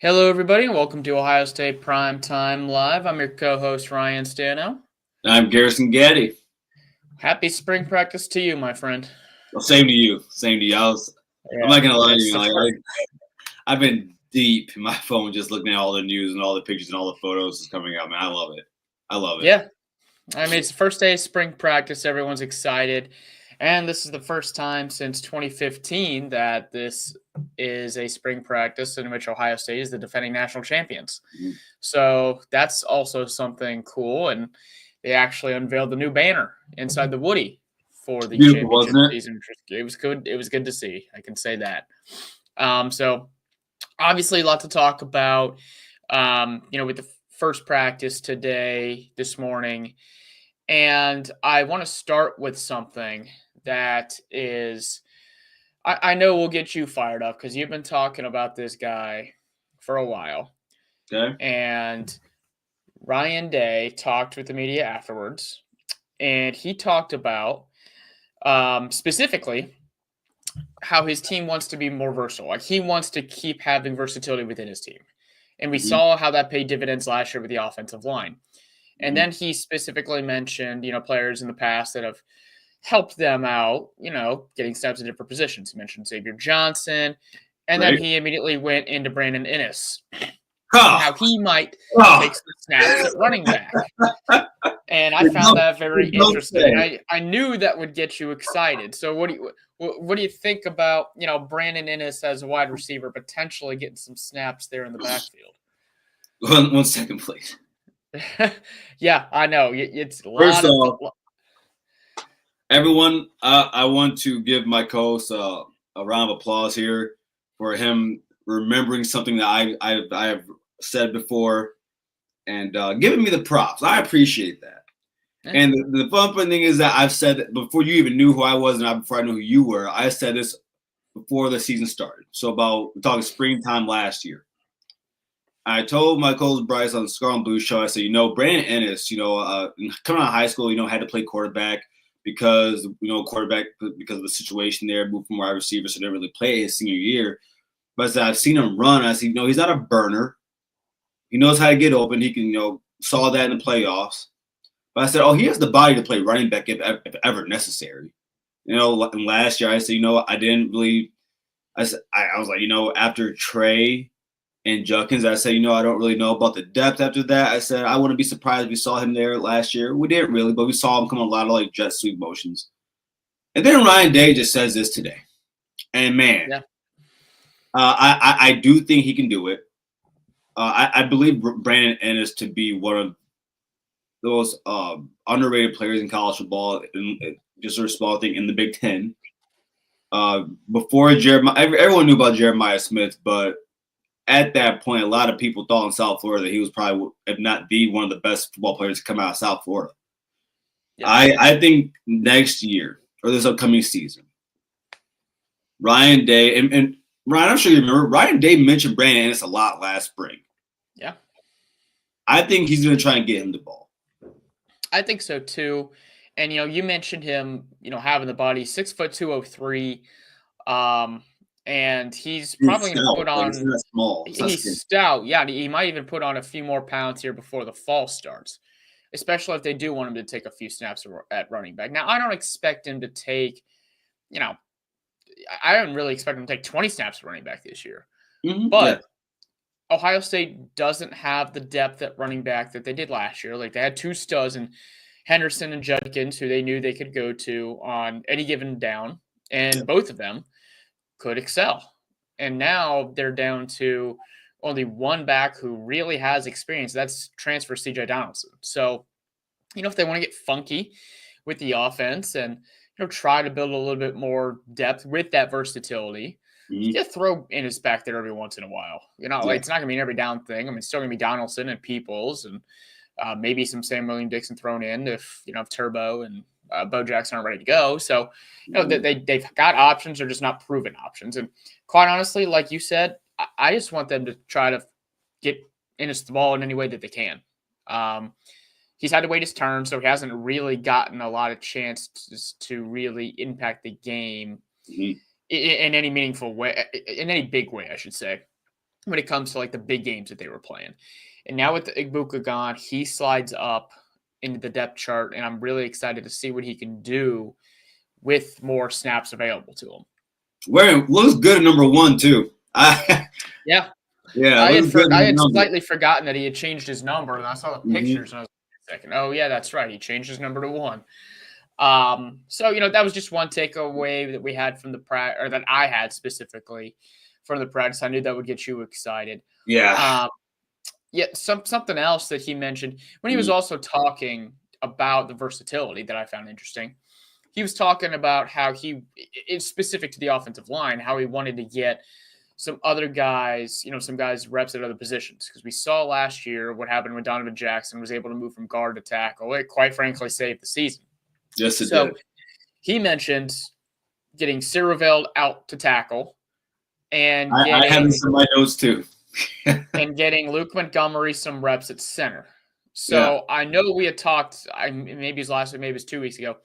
Hello, everybody, and welcome to Ohio State Primetime Live. I'm your co-host, Ryan Stano. I'm Garrison Gaddy. Happy spring practice to you, my friend. Well, same to you. Same to you. I'm not gonna lie to it's you. the first, I've been deep in my phone just looking at all the news and all the pictures and all the photos that's coming out. Man, I love it. I love it. yeah. I mean, it's the first day of spring practice. Everyone's excited, and this is the first time since 2015 that this is a spring practice in which Ohio State is the defending national champions. Mhm. So that's also something cool, and they actually unveiled the new banner inside the Woody for the Beautiful, championship wasn't it? season. It was good. It was good to see. I can say that. So obviously a lot to talk about. With the first practice today, this morning, and I want to start with something that is, I know will get you fired up because you've been talking about this guy for a while. Okay. And Ryan Day talked with the media afterwards, and he talked about specifically how his team wants to be more versatile. Like he wants to keep having versatility within his team. And we Mm-hmm. saw how that paid dividends last year with the offensive line. And Mm-hmm. then he specifically mentioned, players in the past that have helped them out, getting steps in different positions. He mentioned Xavier Johnson. And then Right. he immediately went into Brandon Inniss and Oh, how he might oh. take some snaps at running back. And I There's found no- that very there's no interesting. say. I knew that would get you excited. So what do you think about Brandon Inniss as a wide receiver potentially getting some snaps there in the backfield? One second, please. Yeah, I know it's a First lot of. off, everyone, I want to give my co-host a round of applause here for him remembering something that I have said before and giving me the props. I appreciate that. Yeah. And the fun thing is that I've said that before you even knew who I was and before I knew who you were, I said this before the season started. So we're talking springtime last year. I told my co-host Bryce on the Scar and Blue show, I said, Brandon Ennis, coming out of high school, had to play quarterback because, because of the situation there, moved from wide receiver, so didn't really play his senior year. But I said, I've seen him run. I said, he's not a burner. He knows how to get open. He can, saw that in the playoffs. But I said, he has the body to play running back if ever necessary. And last year I said, I didn't really. I was like, after Trey and Judkins, I said, I don't really know about the depth after that. I said, I wouldn't be surprised if we saw him there last year. We didn't really, but we saw him come a lot of jet sweep motions. And then Ryan Day just says this today. And man, Yeah. I do think he can do it. I believe Brandon Ennis to be one of those underrated players in college football, just a small thing in the Big Ten. Before Jeremiah, everyone knew about Jeremiah Smith, but at that point, a lot of people thought in South Florida that he was probably, if not the one of the best football players to come out of South Florida. Yeah. I think next year or this upcoming season, Ryan Day and Ryan, I'm sure you remember, Ryan Day mentioned Brandon Ennis a lot last spring. Yeah. I think he's going to try and get him the ball. I think so too. And you mentioned him, having the body, 6'2", 203. And he's probably going to put on. He's not small. He's stout. Yeah, he might even put on a few more pounds here before the fall starts, especially if they do want him to take a few snaps at running back. Now, I don't expect him to take, I don't really expect him to take 20 snaps at running back this year. Mm-hmm. But Ohio State doesn't have the depth at running back that they did last year. Like they had two studs in Henderson and Judkins, who they knew they could go to on any given down, and both of them could excel. And now they're down to only one back who really has experience. That's transfer CJ Donaldson. So, if they want to get funky with the offense and try to build a little bit more depth with that versatility, you throw Ennis back there every once in a while. Like it's not going to be an every down thing. I mean, it's still going to be Donaldson and Peoples and maybe some Sam William-Dixon thrown in if Turbo and Bo Jackson aren't ready to go. So, they've got options. They're just not proven options. And quite honestly, like you said, I just want them to try to get Ennis the ball in any way that they can. He's had to wait his turn, so he hasn't really gotten a lot of chances to really impact the game in any meaningful way, in any big way, I should say. when it comes to like the big games that they were playing. And now with Igbokwe gone, he slides up into the depth chart, and I'm really excited to see what he can do with more snaps available to him. Where looks good at number 1 too. Yeah. Yeah, I had slightly forgotten that he had changed his number, and I saw the pictures, and I was like, second. Oh yeah, that's right. He changed his number to 1. So that was just one takeaway that we had from the or that I had specifically from the practice. I knew that would get you excited. Yeah. Yeah. Something else that he mentioned when he was also talking about the versatility that I found interesting. He was talking about how it's specific to the offensive line, how he wanted to get some other guys, some guys reps at other positions. Because we saw last year what happened when Donovan Jackson was able to move from guard to tackle. It quite frankly saved the season. Yes, it so did. He mentioned getting Sireveld out to tackle, and I have this in my notes too. and getting Luke Montgomery some reps at center. So I know we had talked, maybe it was last week, maybe it was 2 weeks ago,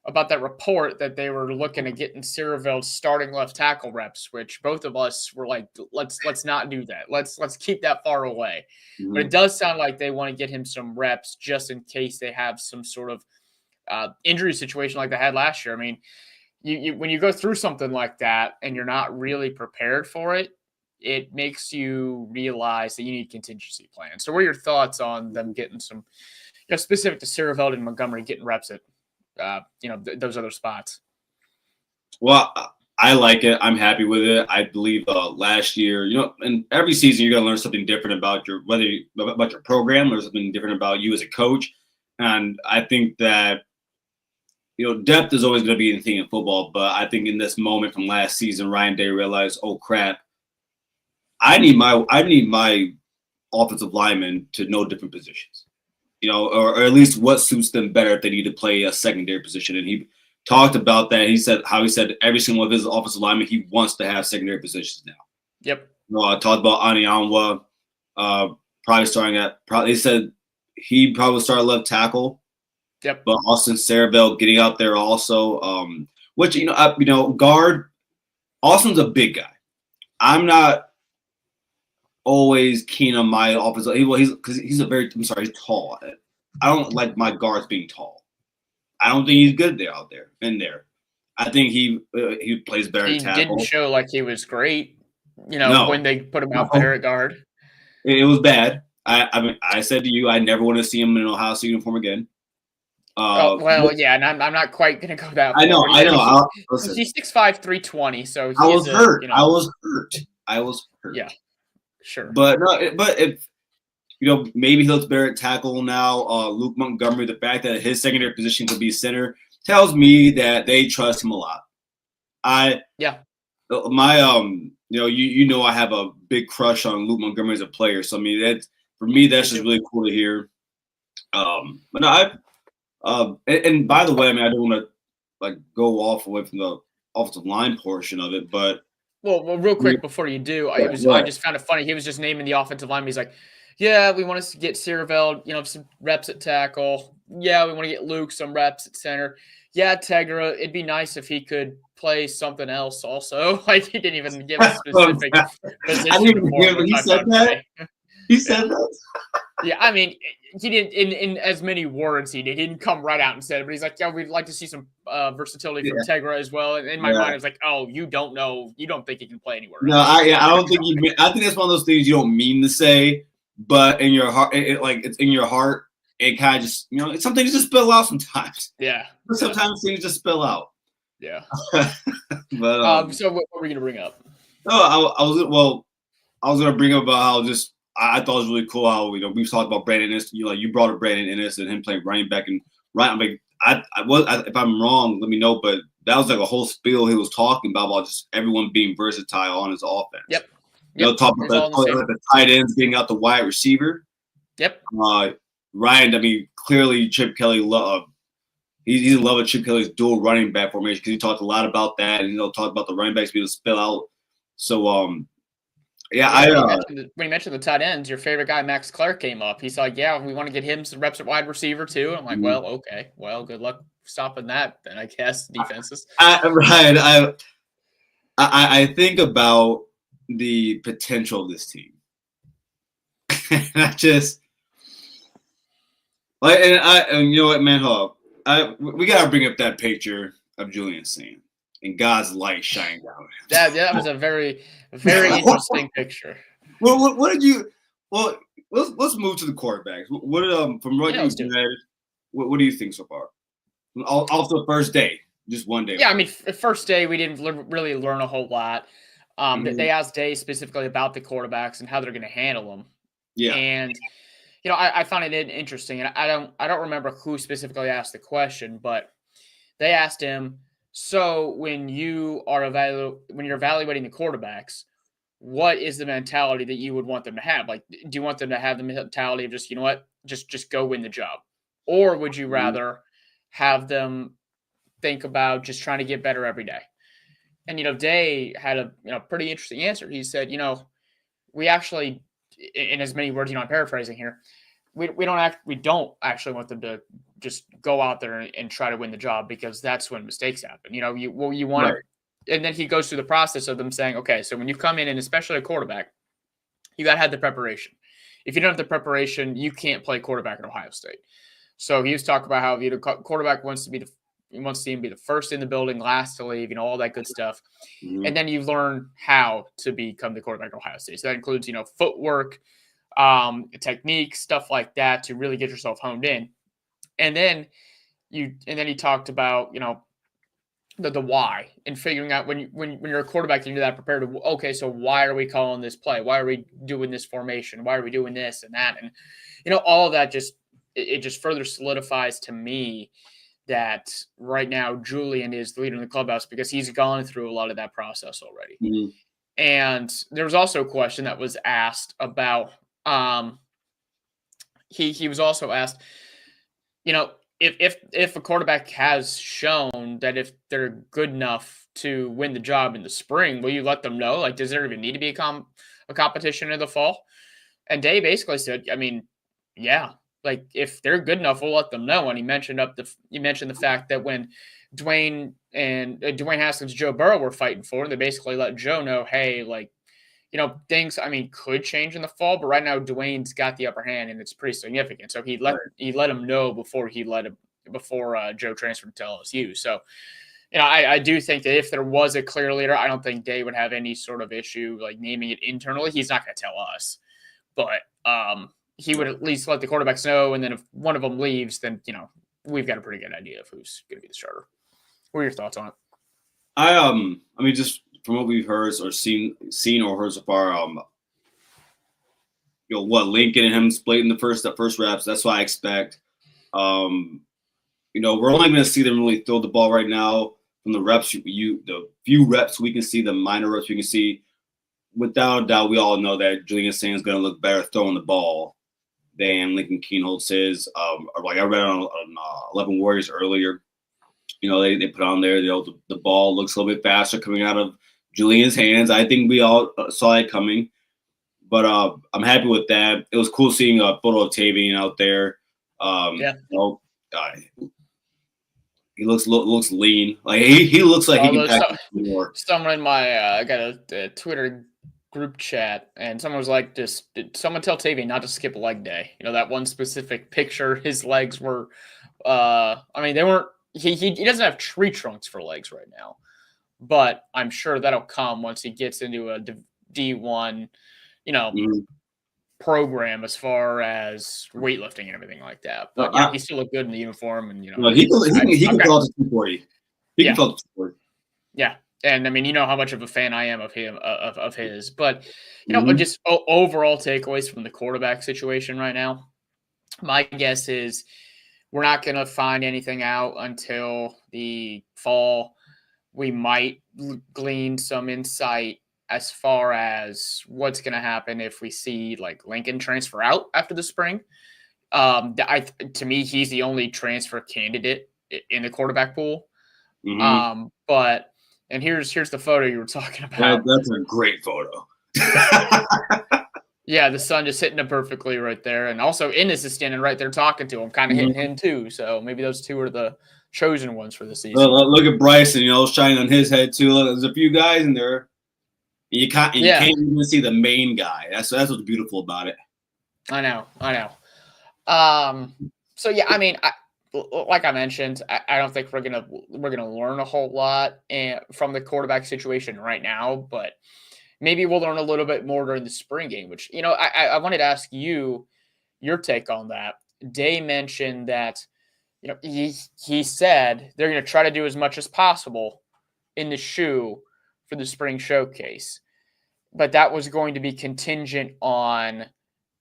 about that report that they were looking at getting Sireveld starting left tackle reps, which both of us were like, let's not do that. Let's keep that far away. But it does sound like they want to get him some reps just in case they have some sort of injury situation like they had last year. I mean, you when you go through something like that and you're not really prepared for it, it makes you realize that you need contingency plans. So what are your thoughts on them getting some, specific to Sireveld and Montgomery, getting reps at, those other spots? Well, I like it. I'm happy with it. I believe last year, and every season you're going to learn something different about about your program or something different about you as a coach. And I think that, depth is always going to be the thing in football. But I think in this moment from last season, Ryan Day realized, oh crap, I need my offensive linemen to know different positions, or at least what suits them better if they need to play a secondary position. And he talked about that. He said every single one of his offensive linemen, he wants to have secondary positions now. Yep. Talked about Anianwa probably starting at he said he probably start left tackle. Yep. But Austin Sireveld getting out there also, which guard. Austin's a big guy. I'm not always keen on my offensive. He's tall. I don't like my guards being tall. I don't think he's good out there. I think he plays better at tackle. He didn't show like he was great, when they put him out there at guard. It was bad. I said to you, I never want to see him in an Ohio State uniform again. Yeah, and I'm not quite going to go that far. I know. He's 6'5", 320, so I was hurt. I was hurt. Yeah, sure. But if maybe he looks better at tackle now. Luke Montgomery, the fact that his secondary position could be center tells me that they trust him a lot. I have a big crush on Luke Montgomery as a player. So I mean, that's just really cool to hear. But no, and by the way, I mean, I don't want to go off away from the offensive line portion of it, but well, real quick before you do, I just found it funny. He was just naming the offensive line. He's like, yeah, we want to get Sireveld, some reps at tackle. Yeah, we want to get Luke some reps at center. Yeah, Tegra, it'd be nice if he could play something else also. Like, he didn't even give a specific position. I didn't even hear when he said that. He said that? Yeah, I mean, he didn't in as many words he did. He didn't come right out and say it, but he's like, yeah, we'd like to see some versatility from Tegra as well. And in my mind, I was like, oh, you don't know. You don't think he can play anywhere. No, I don't think I think that's one of those things you don't mean to say, but in your heart, it's in your heart. It kind of just, some things just spill out sometimes. Yeah. But sometimes things just spill out. Yeah. But so what were we going to bring up? No, I was going to bring up about how I thought it was really cool how we've talked about Brandon Inniss. You brought up Brandon Inniss and him playing running back and right. I'm like, if I'm wrong, let me know. But that was like a whole spiel he was talking about just everyone being versatile on his offense. Yep. Talking about the tight ends getting out the wide receiver. Yep. Ryan, I mean, clearly Chip Kelly he's in love with Chip Kelly's dual running back formation because he talked a lot about that and talked about the running backs being able to spill out. So yeah, when you mentioned the tight ends, your favorite guy Max Clark came up. He's like, yeah, we want to get him some reps at wide receiver too. And I'm like, well, okay, well, good luck stopping that then, I guess, defenses. I think about the potential of this team. And I just like, and you know what, man, hold up. We gotta bring up that picture of Julian Sand and God's light shining down. That was a very interesting picture. What did you? Well, let's move to the quarterbacks. What from what you've read, what do you think so far? Off the first day, just one day. Yeah, I mean, first day we didn't really learn a whole lot. They asked Day specifically about the quarterbacks and how they're going to handle them. Yeah, and I found it interesting, and I don't remember who specifically asked the question, but they asked him, so when you're evaluating the quarterbacks, what is the mentality that you would want them to have? Like, do you want them to have the mentality of just, you know what, just go win the job? Or would you rather have them think about just trying to get better every day? And, Day had a pretty interesting answer. He said, we actually, in as many words, I'm paraphrasing here, we don't actually want them to just go out there and try to win the job, because that's when mistakes happen. You want to, and then he goes through the process of them saying, okay, so when you come in, and especially a quarterback, you got to have the preparation. If you don't have the preparation, you can't play quarterback at Ohio State. So he was talking about how the quarterback wants to be the first in the building, last to leave, all that good stuff. And then you learn how to become the quarterback at Ohio State. So that includes, footwork, technique, stuff like that, to really get yourself honed in. And then he talked about, the why, and figuring out when you're a quarterback, you're that prepared to, okay, so why are we calling this play? Why are we doing this formation? Why are we doing this and that? And, all of that just further solidifies to me that right now Julian is the leader in the clubhouse, because he's gone through a lot of that process already. And there was also a question that was asked about, he was also asked, if a quarterback has shown that if they're good enough to win the job in the spring, will you let them know? Like, does there even need to be a competition in the fall? And Dave basically said, I mean, yeah, like if they're good enough, we'll let them know. And he mentioned the fact that when Dwayne Haskins, Joe Burrow were fighting for, they basically let Joe know, hey, like, things, could change in the fall, but right now Dwayne's got the upper hand, and it's pretty significant. So he let him know before Joe transferred to LSU. So, I do think that if there was a clear leader, I don't think Dave would have any sort of issue like naming it internally. He's not going to tell us, but he would at least let the quarterbacks know. And then if one of them leaves, then we've got a pretty good idea of who's going to be the starter. What are your thoughts on it? Just from what we've heard or seen or heard so far, Lincoln and him splitting the first reps. That's what I expect. We're only going to see them really throw the ball right now from the reps. The few reps we can see, the minor reps we can see. Without a doubt, we all know that Julian Sand is going to look better throwing the ball than Lincoln Kienholz is. Like I read on 11 Warriors earlier. They put on there, the ball looks a little bit faster coming out of Julian's hands. I think we all saw it coming, but I'm happy with that. It was cool seeing a photo of Tavian out there. He looks lean. Like he looks like he can pack more. Someone in my I got a Twitter group chat, and someone was like, did someone tell Tavian not to skip leg day? That one specific picture, his legs were they weren't. He doesn't have tree trunks for legs right now, but I'm sure that'll come once he gets into a D1, program as far as weightlifting and everything like that. But he still looked good in the uniform, and he can fill out the 240. He can fill out the 240. Yeah, and how much of a fan I am of him of his. But but just overall takeaways from the quarterback situation right now. My guess is we're not going to find anything out until the fall. We might glean some insight as far as what's going to happen if we see like Lincoln transfer out after the spring. To me, he's the only transfer candidate in the quarterback pool. But here's the photo you were talking about. That's a great photo. Yeah, the sun just hitting him perfectly right there. And also Ennis is standing right there talking to him, kind of hitting him too. So maybe those two are the chosen ones for the season. Look at Bryson, shining on his head too. Look, there's a few guys in there. You can't even see the main guy. That's what's beautiful about it. I know. So yeah, I mean, like I mentioned, I don't think we're gonna learn a whole lot from the quarterback situation right now, but maybe we'll learn a little bit more during the spring game. Which I wanted to ask you your take on that. Day mentioned that he said they're going to try to do as much as possible in the shoe for the spring showcase, but that was going to be contingent on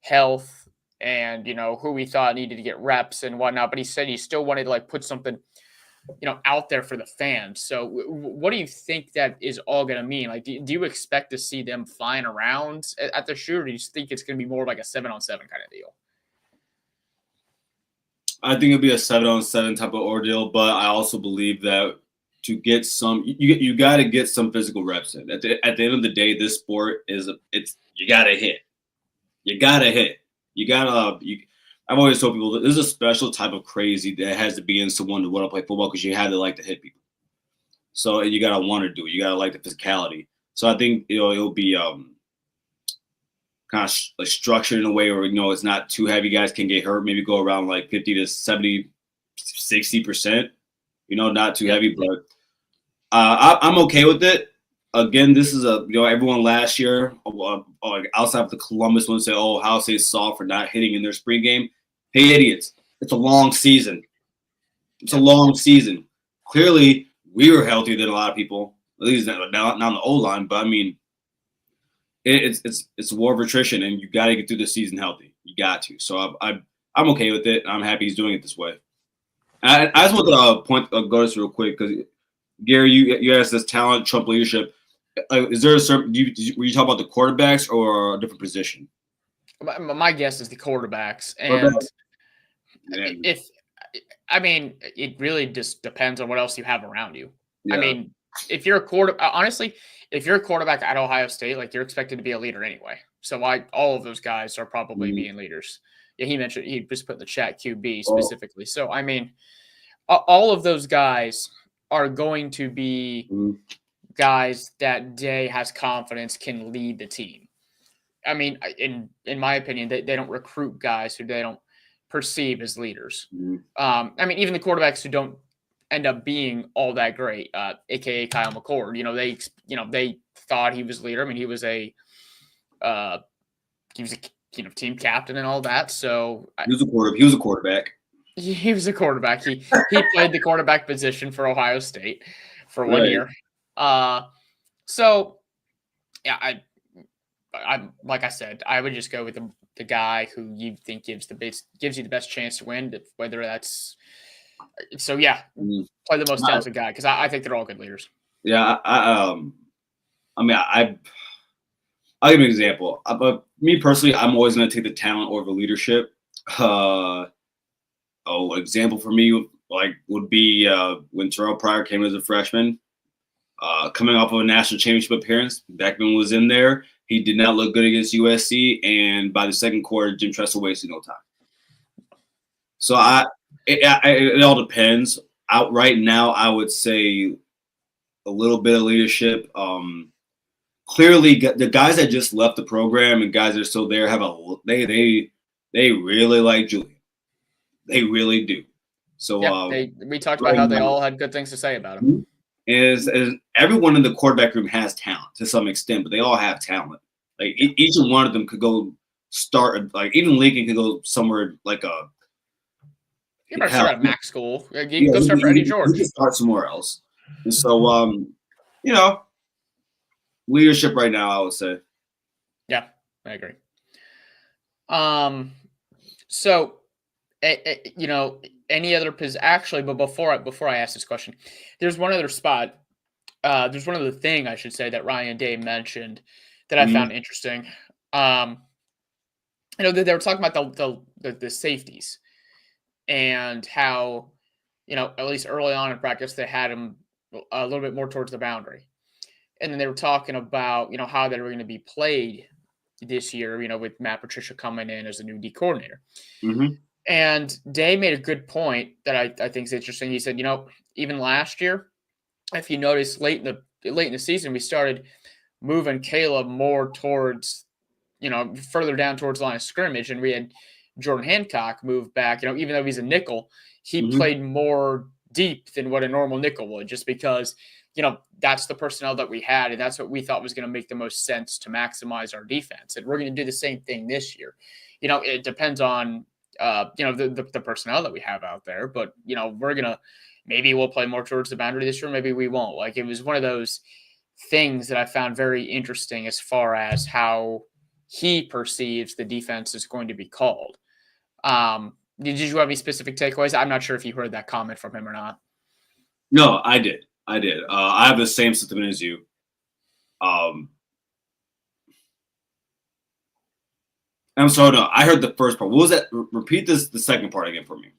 health and who he thought needed to get reps and whatnot. But he said he still wanted to put something out there for the fans. So what do you think that is all going to mean? Like, do you expect to see them flying around at the shoe, or do you think it's going to be more like a 7-on-7 kind of deal? I think it'll be a 7-on-7 type of ordeal, but I also believe that to get some, you got to get some physical reps in. At the end of the day, this sport you got to hit. You got to hit. I've always told people that there's a special type of crazy that has to be in someone to want to play football because you have to like to hit people. So you got to want to do it. You got to like the physicality. So I think it'll be kind of like structured in a way where it's not too heavy. Guys can get hurt. Maybe go around like 50 to 70, 60%. Not too heavy, but I'm okay with it. Again, this is everyone last year, outside of the Columbus one, say, "Oh, Ohio State's soft for not hitting in their spring game." Hey, idiots! It's a long season. It's a long season. Clearly, we were healthier than a lot of people. At least not on the O line, but I mean, it's a war of attrition, and you got to get through the season healthy. You got to. So I'm okay with it. I'm happy he's doing it this way. I just want to go this real quick because Gary, you asked this talent Trump leadership. Is there a certain? Were you talking about the quarterbacks or a different position? My guess is the quarterbacks, and it really just depends on what else you have around you. Yeah. I mean, if you're a quarterback at Ohio State, you're expected to be a leader anyway. So all of those guys are probably being leaders. Yeah, he mentioned he just put in the chat QB specifically. So I mean, all of those guys are going to be guys that Day has confidence can lead the team. I mean, in my opinion, they don't recruit guys who they don't perceive as leaders. I mean, even the quarterbacks who don't end up being all that great, aka Kyle McCord. They thought he was a leader. I mean, he was a team captain and all that. So he was a quarterback. He was a quarterback. He played the quarterback position for Ohio State for 1 year. So yeah, I like I said, I would just go with the guy who you think gives you the best chance to win. Whether that's play the most talented guy because I think they're all good leaders. Yeah, I'll give you an example. But me personally, I'm always going to take the talent over the leadership. Example for me would be when Terrell Pryor came as a freshman, coming off of a national championship appearance. Beckman was in there. He did not look good against USC, and by the second quarter, Jim Tressel wasted no time. So it all depends. Right now, I would say a little bit of leadership. Clearly, the guys that just left the program and guys that are still there they really like Julian. They really do. So we talked about how they all had good things to say about him. Is everyone in the quarterback room has talent to some extent, but they all have talent. Like each one of them could go start. Like even Lincoln could go somewhere like a. You better start at Mac school. You can go start for Eddie George. You can start somewhere else. And so, leadership right now, I would say. Yeah, I agree. So, any other position? Actually, but before I ask this question, there's one other spot. There's one other thing I should say that Ryan Day mentioned that I found interesting. They were talking about the safeties and how, at least early on in practice, they had him a little bit more towards the boundary. And then they were talking about, how they were going to be played this year, with Matt Patricia coming in as a new D coordinator. Mm-hmm. And Day made a good point that I think is interesting. He said, even last year, if you notice late in the season, we started moving Caleb more towards, further down towards the line of scrimmage, and we had Jordan Hancock move back. Even though he's a nickel, he played more deep than what a normal nickel would, just because, that's the personnel that we had, and that's what we thought was going to make the most sense to maximize our defense. And we're going to do the same thing this year. It depends on, the personnel that we have out there, but, maybe we'll play more towards the boundary this year. Maybe we won't. Like, it was one of those things that I found very interesting as far as how he perceives the defense is going to be called. Did you have any specific takeaways? I'm not sure if you heard that comment from him or not. No, I did. I have the same sentiment as you. I'm sorry, no, I heard the first part. What was that? Repeat the second part again for me.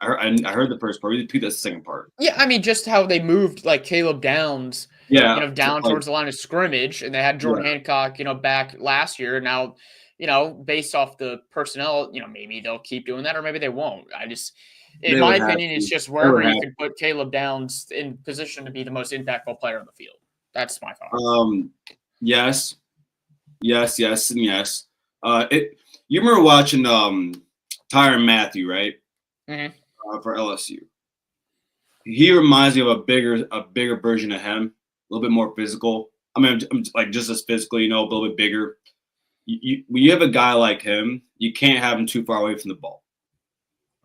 I heard the first part. Repeat the second part. Yeah, I mean, just how they moved like Caleb Downs, down towards the line of scrimmage, and they had Jordan Hancock, back last year. Now, based off the personnel, maybe they'll keep doing that, or maybe they won't. In my opinion, it's just wherever you can put Caleb Downs in position to be the most impactful player on the field. That's my thought. Yes, and yes. You remember watching Tyrann Mathieu, right? Mm-hmm. For LSU. He reminds me of a bigger version of him, a little bit more physical. I mean, I'm like just as physical, a little bit bigger. When you have a guy like him, you can't have him too far away from the ball.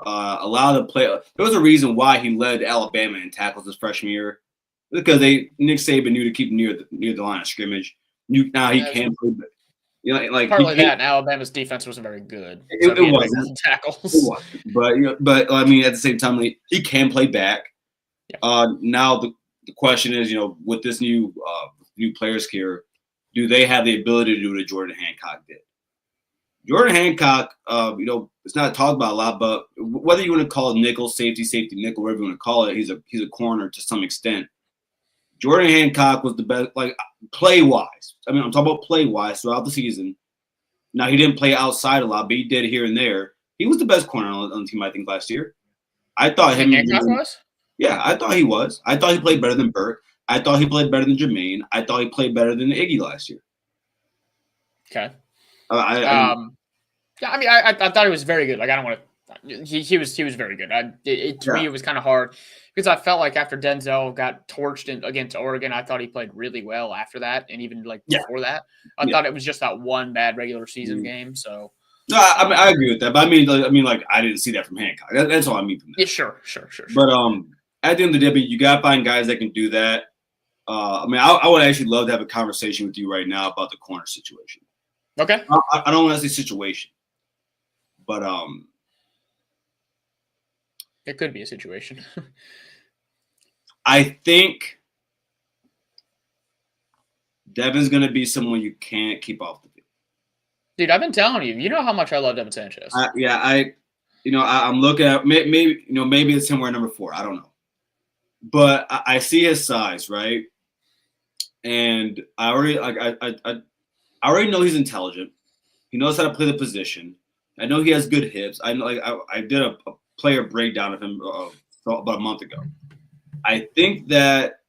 Allow the play. There was a reason why he led Alabama in tackles his freshman year, because Nick Saban knew to keep him near the line of scrimmage. Now he can play. Partly that, and Alabama's defense wasn't very good. It wasn't tackles. It wasn't. But I mean, at the same time, he can play back. Yeah. Now the question is, with this new players here, do they have the ability to do what Jordan Hancock did? Jordan Hancock, it's not talked about a lot, but whether you want to call it nickel, safety, nickel, whatever you want to call it, he's a corner to some extent. Jordan Hancock was the best, play-wise. I mean, I'm talking about play-wise throughout the season. Now, he didn't play outside a lot, but he did here and there. He was the best corner on the team, I think, last year. I thought Hancock was? Yeah, I thought he was. I thought he played better than Burke. I thought he played better than Jermaine. I thought he played better than Iggy last year. Okay. I thought he was very good. I don't want to. He was very good. To me, it was kind of hard because I felt like after Denzel got torched against Oregon, I thought he played really well after that, and even before that, I thought it was just that one bad regular season game. So no, I agree with that, but I mean, I didn't see that from Hancock. That's all I mean from that. Yeah, sure. But at the end of the day, you gotta find guys that can do that. I would actually love to have a conversation with you right now about the corner situation. Okay. I don't want to say situation, but it could be a situation. I think Devin's going to be someone you can't keep off the field. Dude, I've been telling you. You know how much I love Devin Sanchez. I'm looking at maybe it's somewhere number 4. I don't know, but I see his size, right? And I already know he's intelligent. He knows how to play the position. I know he has good hips. I did a player breakdown of him about a month ago. I think that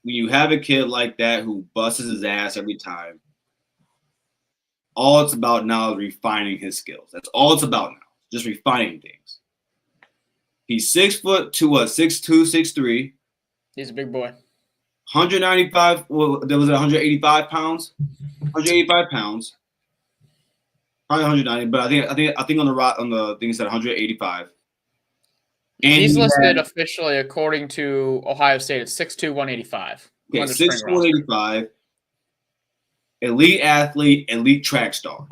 when you have a kid like that who busts his ass every time, all it's about now is refining his skills. That's all it's about now, just refining things. He's 6'2", 6'2", 6'3". He's a big boy. 195. Well, there was 185 pounds. 185 pounds. Probably 190, but I think on the thing it said 185. And he's listed officially according to Ohio State at 6'2", 185. Okay, 6'2", 185. Elite athlete, elite track star.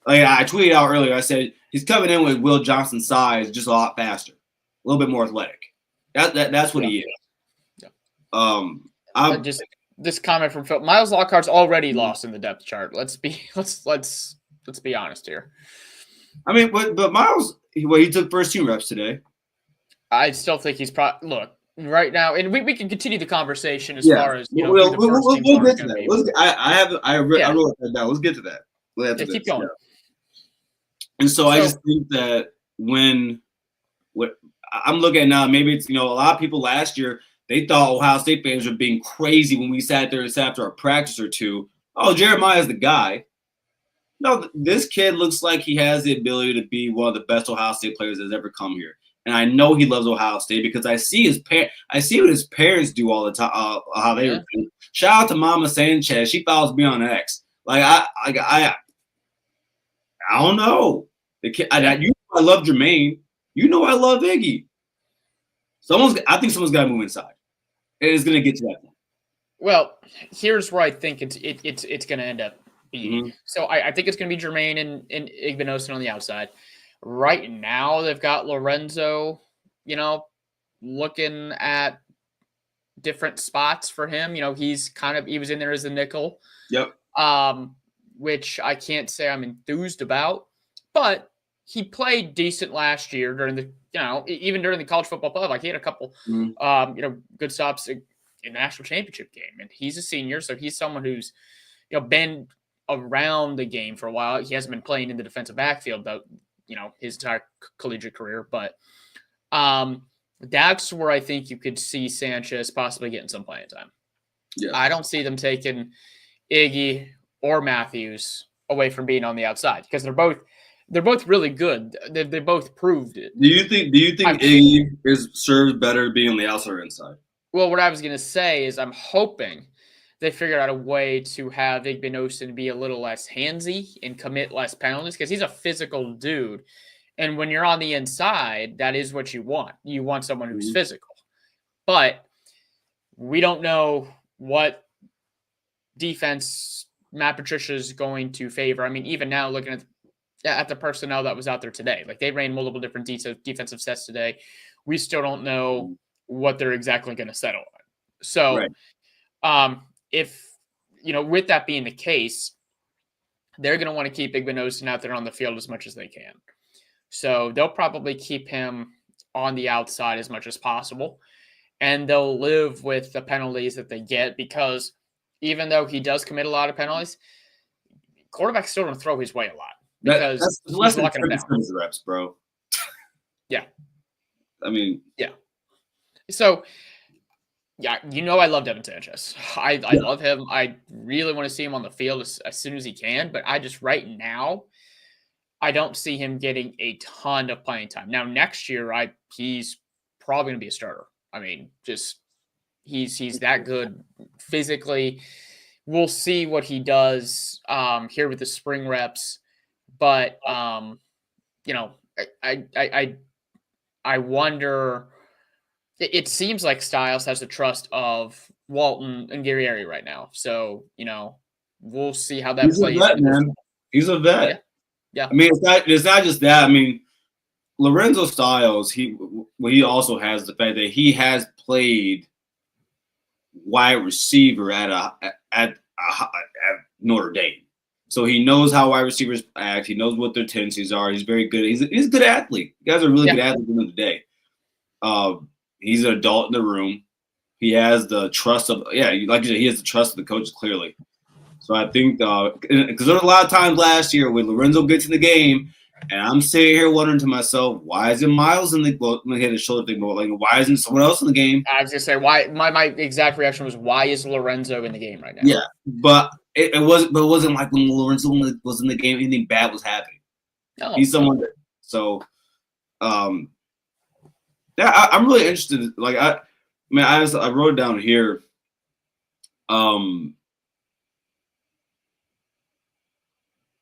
I tweeted out earlier. I said he's coming in with Will Johnson's size, just a lot faster, a little bit more athletic. That's what he is. Yeah. This comment from Phil. Miles Lockhart's already lost in the depth chart. Let's be honest here. I mean, but Miles, he took first team reps today. I still think he's probably right now, and we can continue the conversation as far as we'll get to that. I wrote that down. Let's get to that. Keep going. Yeah. And so I just think that what I'm looking at now, maybe it's a lot of people last year they thought Ohio State fans were being crazy when we sat there and sat after a practice or two. Oh, Jeremiah's the guy. No, this kid looks like he has the ability to be one of the best Ohio State players that's ever come here. And I know he loves Ohio State because I see I see what his parents do all the time. How they do. Shout out to Mama Sanchez. She follows me on X. Like I don't know. The kid, I love Jermaine. You know I love Iggy. I think someone's got to move inside. It is going to get to that point. Well, here's where I think it's going to end up being. Mm-hmm. So I think it's going to be Jermaine and Igbinosun on the outside. Right now, they've got Lorenzo, looking at different spots for him. He was in there as a nickel. Yep. Which I can't say I'm enthused about, but he played decent last year during the, even during the college football playoff. Like he had a couple, good stops in the national championship game, and he's a senior, so he's someone who's, been around the game for a while. He hasn't been playing in the defensive backfield though, his entire collegiate career, but that's where I think you could see Sanchez possibly getting some playing time. Yeah. I don't see them taking Iggy or Matthews away from being on the outside because they're both really good. They both proved it. Do you think Iggy serves better being on the outside or inside? Well, what I was going to say is I'm hoping they figured out a way to have Igbinosun be a little less handsy and commit less penalties because he's a physical dude. And when you're on the inside, that is what you want. You want someone who's physical. But we don't know what defense Matt Patricia is going to favor. I mean, even now looking at the personnel that was out there today, like they ran multiple different defensive sets today. We still don't know what they're exactly going to settle on. So, if, with that being the case, they're going to want to keep Igbinosun out there on the field as much as they can. So they'll probably keep him on the outside as much as possible. And they'll live with the penalties that they get because even though he does commit a lot of penalties, quarterbacks still don't throw his way a lot. Because that's less than 30 reps, bro. Yeah. I mean. Yeah. So, yeah, I love Devin Sanchez. I love him. I really want to see him on the field as soon as he can. But right now, I don't see him getting a ton of playing time. Now, next year, he's probably going to be a starter. I mean, just he's that good physically. We'll see what he does here with the spring reps. But, I wonder – it seems like Styles has the trust of Walton and Guerrieri right now. So, we'll see how that plays. He's a vet, man. He's a vet. Yeah. I mean, it's not just that. I mean, Lorenzo Styles, he also has the fact that he has played wide receiver at Notre Dame. So he knows how wide receivers act. He knows what their tendencies are. He's very good. He's a good athlete. You guys are really good athletes at the end of the day. He's an adult in the room. He has the trust of, like you said, he has the trust of the coaches clearly. So I think, because there were a lot of times last year when Lorenzo gets in the game, and I'm sitting here wondering to myself, why isn't Miles in the – well, he had a shoulder thing, but like, why isn't someone else in the game? I was going to say, why? My exact reaction was, why is Lorenzo in the game right now? Yeah, but it wasn't like when Lorenzo was in the game, anything bad was happening. No. He's someone that – so, I'm really interested. Like, I wrote it down here.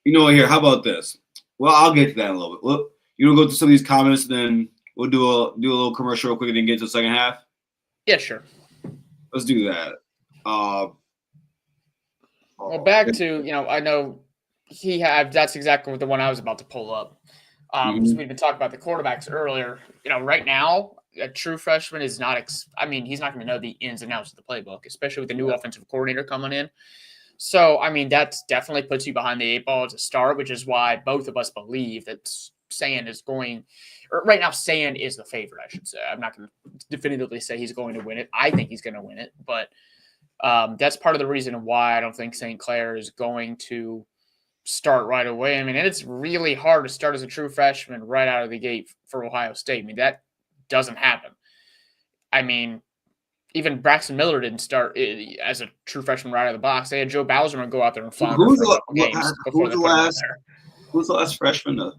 Here, how about this? Well, I'll get to that in a little bit. Well, go through some of these comments, and then we'll do a little commercial real quick, and then get to the second half. Yeah, sure. Let's do that. Well, back to I know that's exactly the one I was about to pull up. We've been talking about the quarterbacks earlier. Right now, a true freshman is not. He's not going to know the ins and outs of the playbook, especially with the new offensive coordinator coming in. So, that definitely puts you behind the 8 ball to start, which is why both of us believe that Sand is going – or right now, Sand is the favorite, I should say. I'm not going to definitively say he's going to win it. I think he's going to win it. But that's part of the reason why I don't think St. Clair is going to start right away. And it's really hard to start as a true freshman right out of the gate for Ohio State. That doesn't happen. even Braxton Miller didn't start as a true freshman right out of the box. They had Joe Bowserman go out there and flounder for a couple games before they put him in there. Who's the last freshman to?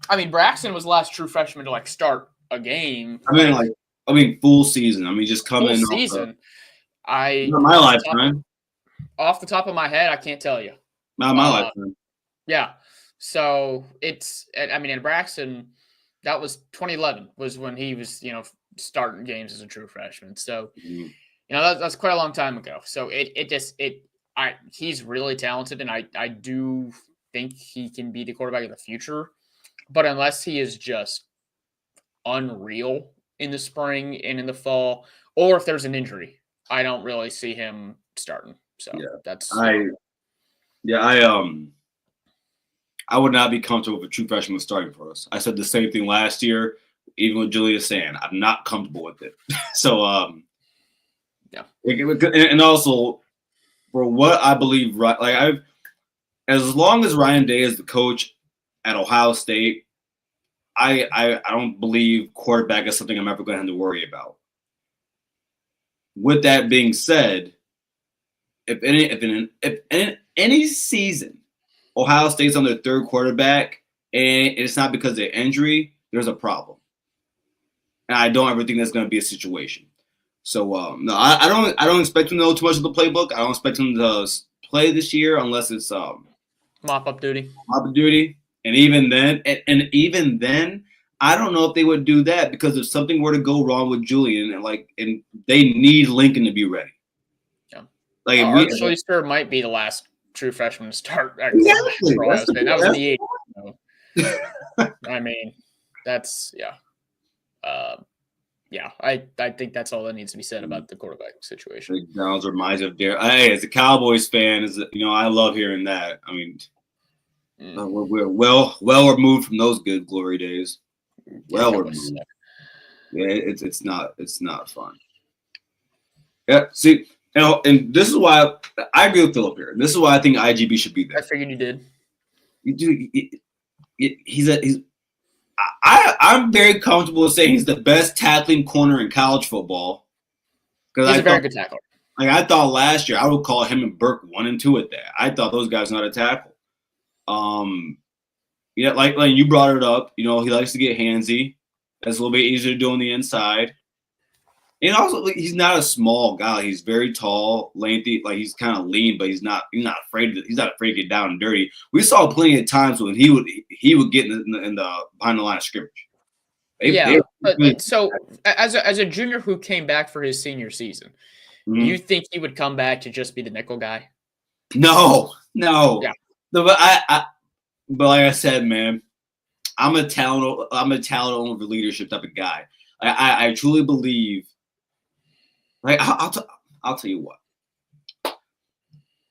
I mean, Braxton was the last true freshman to like start a game. I mean, full season. I mean, just coming full season. Not my lifetime. Off the top of my head, I can't tell you. Not my lifetime. Yeah. So it's, I mean, in Braxton, that was 2011 was when he was, starting games as a true freshman. So, that's quite a long time ago. So he's really talented, and I do think he can be the quarterback of the future. But unless he is just unreal in the spring and in the fall, or if there's an injury, I don't really see him starting. So I would not be comfortable with a true freshman starting for us. I said the same thing last year, even with Julius Sand. I'm not comfortable with it. So, and also for what I believe, right? As long as Ryan Day is the coach at Ohio State, I don't believe quarterback is something I'm ever going to have to worry about. With that being said, if in any season Ohio State's on their third quarterback and it's not because of injury, there's a problem. And I don't ever think that's going to be a situation. So no, I don't expect him to know too much of the playbook. I don't expect him to play this year unless it's mop up duty. And even then, I don't know if they would do that because if something were to go wrong with Julian and they need Lincoln to be ready. Yeah. Art Schleister might be the last true freshman to start. Exactly. That was in the 80s. So. I mean, that's I think that's all that needs to be said about the quarterback situation. Downs reminds me of Hey, as a Cowboys fan, I love hearing that. I mean, we're well removed from those good glory days. Well removed. Yeah, it's not fun. Yeah, see, and this is why I agree with Philip here. This is why I think IGB should be there. I figured you did. I'm very comfortable saying he's the best tackling corner in college football. He's a very good tackler. I thought last year I would call him and Burke 1 and 2 at that. I thought those guys know how to tackle. Like you brought it up. He likes to get handsy. That's a little bit easier to do on the inside. And also, he's not a small guy. He's very tall, lengthy. Like he's kind of lean, but he's not afraid to get down and dirty. We saw plenty of times when he would get in the behind the line of scrimmage. So as a junior who came back for his senior season, you think he would come back to just be the nickel guy? No. Yeah. No, but like I said, man, I'm a talent over leadership type of guy. I truly believe. Like I'll tell you what.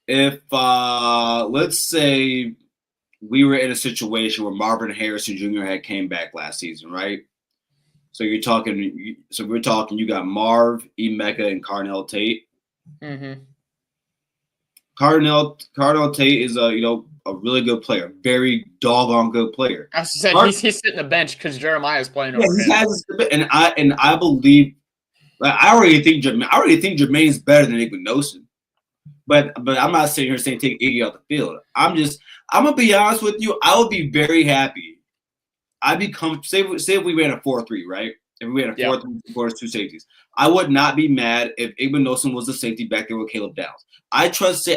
If let's say we were in a situation where Marvin Harrison Jr. had came back last season, right? So we're talking. You got Marv, Emeka, and Carnell Tate. Mm-hmm. Carnell Tate is a really good player, very doggone good player. I said he's sitting the bench because Jeremiah's playing over him. I believe. I already think Jermaine's better than Ignosin, but I'm not sitting here saying take Iggy off the field. I'm gonna be honest with you. I would be very happy. I'd be say if we ran a 4-3, right? If we ran a 4-3 for 2 safeties, I would not be mad if Ignosin was the safety back there with Caleb Downs. I trust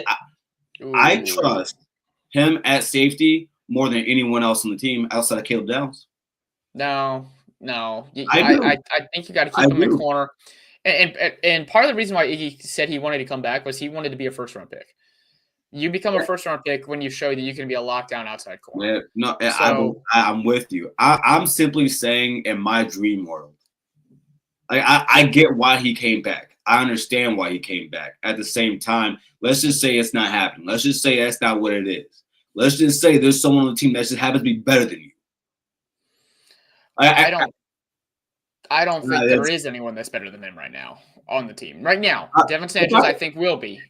him at safety more than anyone else on the team outside of Caleb Downs. No. I think you got to keep him in the corner. And part of the reason why Iggy said he wanted to come back was he wanted to be a first-round pick. You become a first-round pick when you show that you can be a lockdown outside corner. Yeah, no, so, I'm with you. I'm simply saying in my dream world, I get why he came back. I understand why he came back. At the same time, let's just say it's not happening. Let's just say that's not what it is. Let's just say there's someone on the team that just happens to be better than you. I don't think there is anyone that's better than him right now on the team. Right now, Devin Sanchez, I think, will be.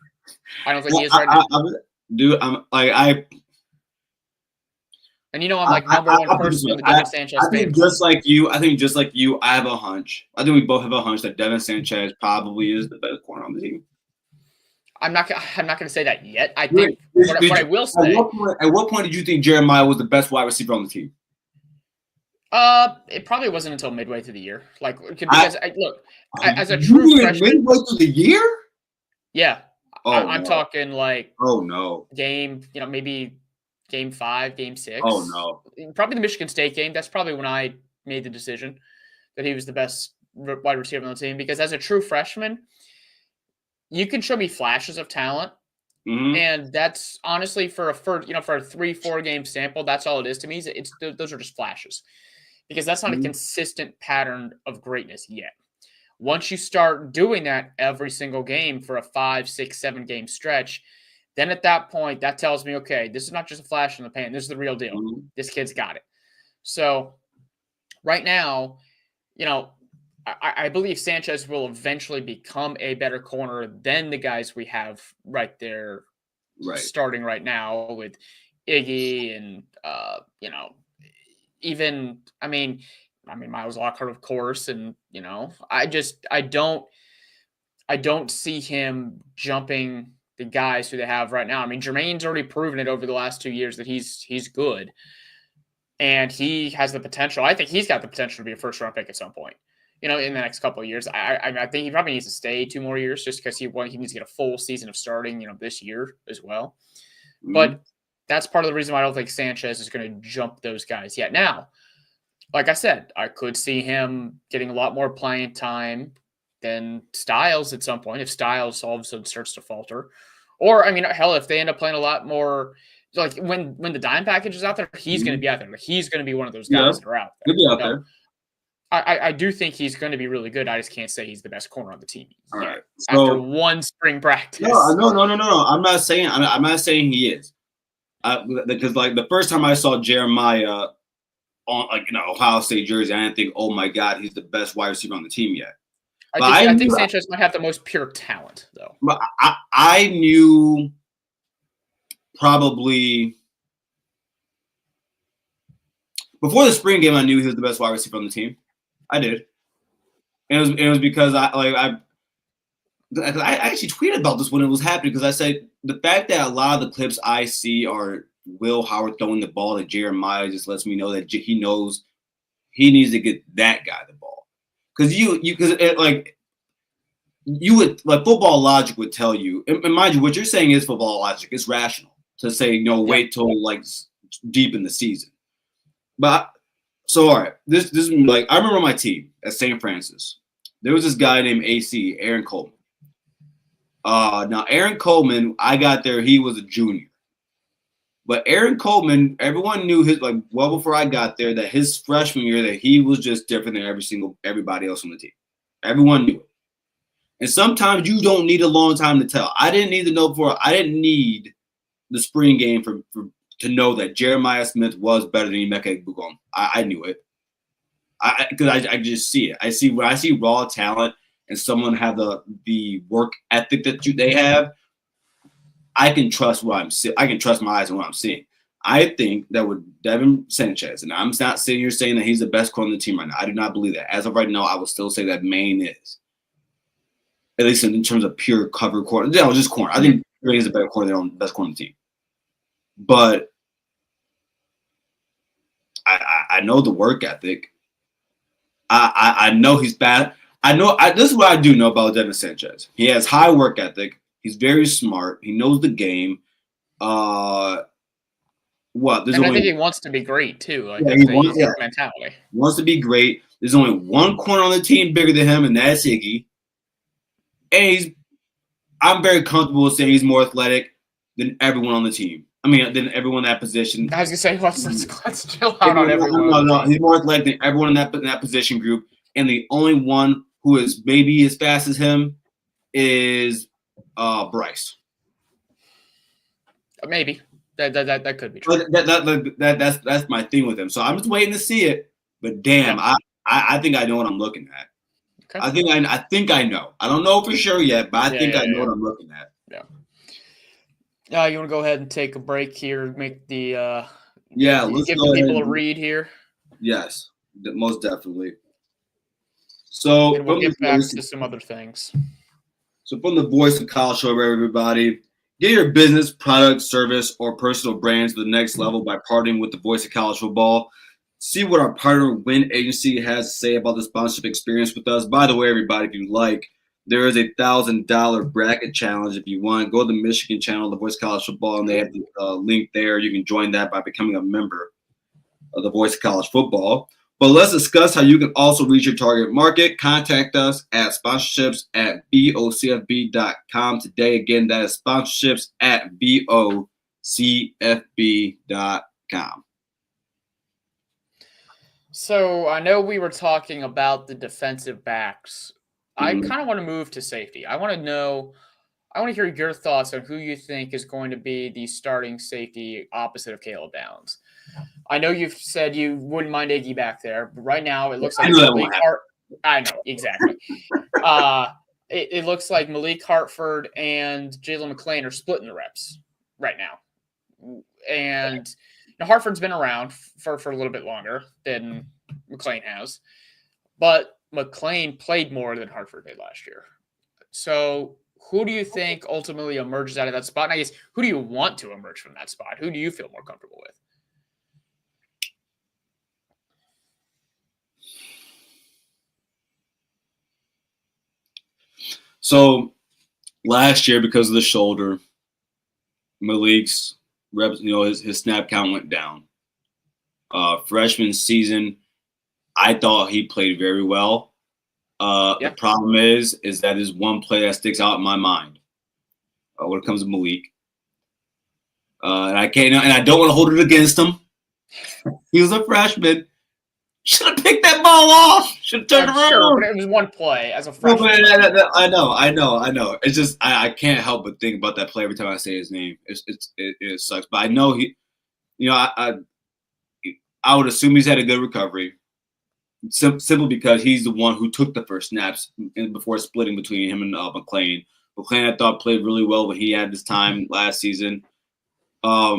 I don't think he is right now. And I'm like number one person in the Devin Sanchez I think just like you, I have a hunch. I think we both have a hunch that Devin Sanchez probably is the best corner on the team. I'm not going to say that yet. I think what I will say. At what point did you think Jeremiah was the best wide receiver on the team? It probably wasn't until midway through the year. Like, because as a true freshman, midway through the year. Yeah, I'm no. talking like. Oh no. Game, maybe game 5, game 6. Oh no. Probably the Michigan State game. That's probably when I made the decision that he was the best wide receiver on the team, because as a true freshman, you can show me flashes of talent. Mm-hmm. And that's honestly for a 3-4 game sample, that's all it is to me. Those are just flashes, because that's not a consistent pattern of greatness yet. Once you start doing that every single game for a 5, 6, 7 game stretch, then at that point, that tells me, okay, this is not just a flash in the pan. This is the real deal. Mm-hmm. This kid's got it. So right now, I believe Sanchez will eventually become a better corner than the guys we have right there, starting right now with Iggy and even Miles Lockhart, of course, and I don't see him jumping the guys who they have right now. I mean, Jermaine's already proven it over the last 2 years that he's good, and he has the potential. I think he's got the potential to be a first-round pick at some point. In the next couple of years. I think he probably needs to stay 2 more years, just because he needs to get a full season of starting, this year as well. Mm-hmm. But that's part of the reason why I don't think Sanchez is going to jump those guys yet. Now, like I said, I could see him getting a lot more playing time than Styles at some point, if Styles all of a sudden starts to falter. Or, hell, if they end up playing a lot more, like when the dime package is out there, he's going to be out there. Like, he's going to be one of those guys that are out there. He'll be out there. I do think he's going to be really good. I just can't say he's the best corner on the team. All right. After one spring practice. No. I'm not saying he is. Because like the first time I saw Jeremiah on Ohio State jersey, I didn't think, oh my God, he's the best wide receiver on the team yet. I think Sanchez might have the most pure talent, though. But I knew probably before the spring game, I knew he was the best wide receiver on the team. I did. And it was because I actually tweeted about this when it was happening, because I said the fact that a lot of the clips I see are Will Howard throwing the ball to Jeremiah just lets me know that he knows he needs to get that guy the ball. Because football logic would tell you, and mind you, what you're saying is football logic. It's rational to say, wait till like deep in the season. But so all right, this is like, I remember my team at St. Francis. There was this guy named AC, Aaron Coleman. Now Aaron Coleman, I got there, he was a junior. But Aaron Coleman, everyone knew well before I got there, that his freshman year that he was just different than everybody else on the team. Everyone knew it. And sometimes you don't need a long time to tell. I didn't need to know before. I didn't need the spring game to know that Jeremiah Smith was better than Emeka Egbuka. I knew it. Because I just see it. When I see raw talent and someone have the work ethic that they have, I can trust what I'm seeing. I can trust my eyes on what I'm seeing. I think that with Devin Sanchez, and I'm not sitting here saying that he's the best corner on the team right now. I do not believe that. As of right now, I will still say that Maine is. At least in terms of pure cover corner. No, just corner. I think he's the better corner than the best corner on the team. But I know the work ethic. I know he's bad. This is what I do know about Devin Sanchez. He has high work ethic. He's very smart. He knows the game. I think he wants to be great too. Mentality. He wants to be great. There's only one corner on the team bigger than him, and that's Iggy. And I'm very comfortable saying he's more athletic than everyone on the team. Than everyone in that position. I was gonna say, let's chill out on everyone. No, he's more athletic than everyone in that position group. And the only one who is maybe as fast as him is Bryce. Maybe that could be true. That's my thing with him. So I'm just waiting to see it. But damn, yeah. I think I know what I'm looking at. Okay. I think I know. I don't know for sure yet, but I think I know what I'm looking at. Yeah. You want to go ahead and take a break here, make the Yeah, let's give go the ahead. people a read here. Yes, most definitely. So And we'll get back to some other things. So from the Voice of College Show, everybody, get your business, product, service, or personal brand to the next level by partnering with the Voice of College Football. See what our partner Win Agency has to say about the sponsorship experience with us. By the way, everybody, if you like, there is a $1,000 bracket challenge. If you want, go to the Michigan channel, the Voice of College Football, and they have the link there. You can join that by becoming a member of the Voice of College Football. But let's discuss how you can also reach your target market. Contact us at sponsorships@vocfb.com today. Again, that is sponsorships@vocfb.com. So I know we were talking about the defensive backs. I kind of want to move to safety. I want to hear your thoughts on who you think is going to be the starting safety opposite of Caleb Downs. I know you've said you wouldn't mind Iggy back there, but right now it looks like Malik I know, exactly. It looks like Malik Hartford and Jalen McClain are splitting the reps right now. And Hartford's been around for a little bit longer than McClain has, but McClain played more than Hartford did last year. So who do you think ultimately emerges out of that spot? And I guess, who do you want to emerge from that spot? Who do you feel more comfortable with? So last year, because of the shoulder, Malik's reps, his snap count went down. Freshman season, I thought he played very well. The problem is that is one play that sticks out in my mind when it comes to Malik. And I don't want to hold it against him. He was a freshman. Should have picked that ball off. Should have turned around. Sure, but it was one play as a freshman. I know. It's just I can't help but think about that play every time I say his name. It sucks, but I know he. I would assume he's had a good recovery. Simply because he's the one who took the first snaps before splitting between him and McClain. McClain, I thought, played really well when he had his time last season. For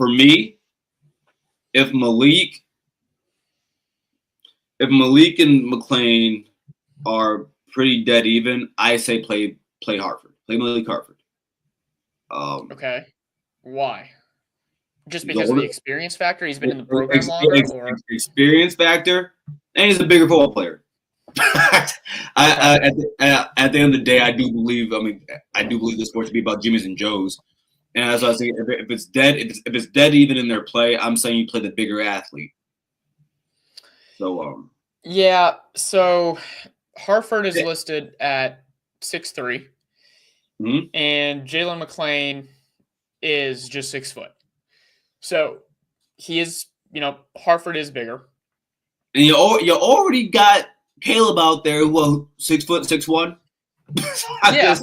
me, if Malik and McClain are pretty dead even, I say play Hartford. Play Malik Hartford. Okay. Why? Just because of the experience factor? He's been in the program longer? Or? Experience factor, and he's a bigger football player. At the end of the day, I do believe this sport to be about Jimmys and Joes. And as I was saying, if it's dead even in their play, I'm saying you play the bigger athlete. So yeah, so Hartford is listed at 6'3", and Jalen McClain is just 6 foot. So he is, Hartford is bigger. And you already got Caleb out there, 6 foot, 6'1". Yeah,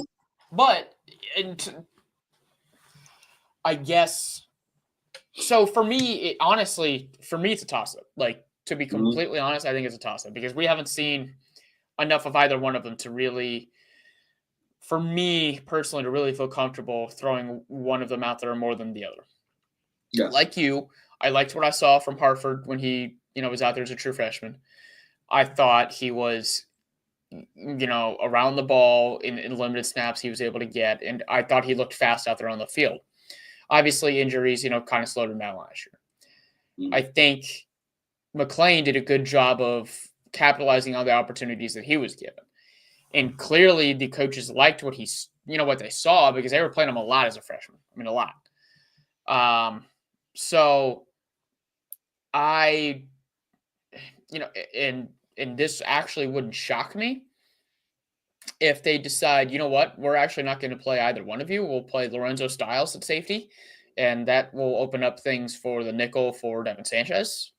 but I guess so. For me, honestly, it's a toss-up. Like, to be completely honest, I think it's a toss-up because we haven't seen enough of either one of them to really, for me personally, to really feel comfortable throwing one of them out there more than the other. Yes. Like you, I liked what I saw from Hartford when he, was out there as a true freshman. I thought he was, around the ball in limited snaps he was able to get, and I thought he looked fast out there on the field. Obviously, injuries, kind of slowed him down last year. I think McClain did a good job of capitalizing on the opportunities that he was given. And clearly the coaches liked what what they saw because they were playing him a lot as a freshman. I mean, a lot. So I, and this actually wouldn't shock me if they decide, we're actually not going to play either one of you. We'll play Lorenzo Styles at safety, and that will open up things for the nickel for Devin Sanchez.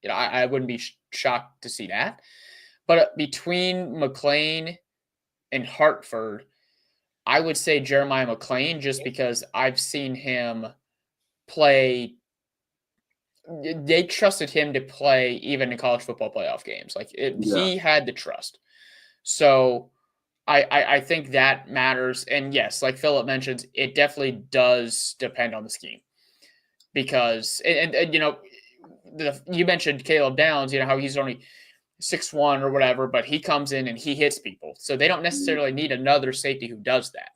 I wouldn't be shocked to see that. But between McClain and Hartford, I would say Jeremiah McClain just because I've seen him play. They trusted him to play even in college football playoff games. He had the trust. So I think that matters. And yes, like Philip mentions, it definitely does depend on the scheme. because and you mentioned Caleb Downs, how he's only 6'1" or whatever, but he comes in and he hits people. So they don't necessarily need another safety who does that.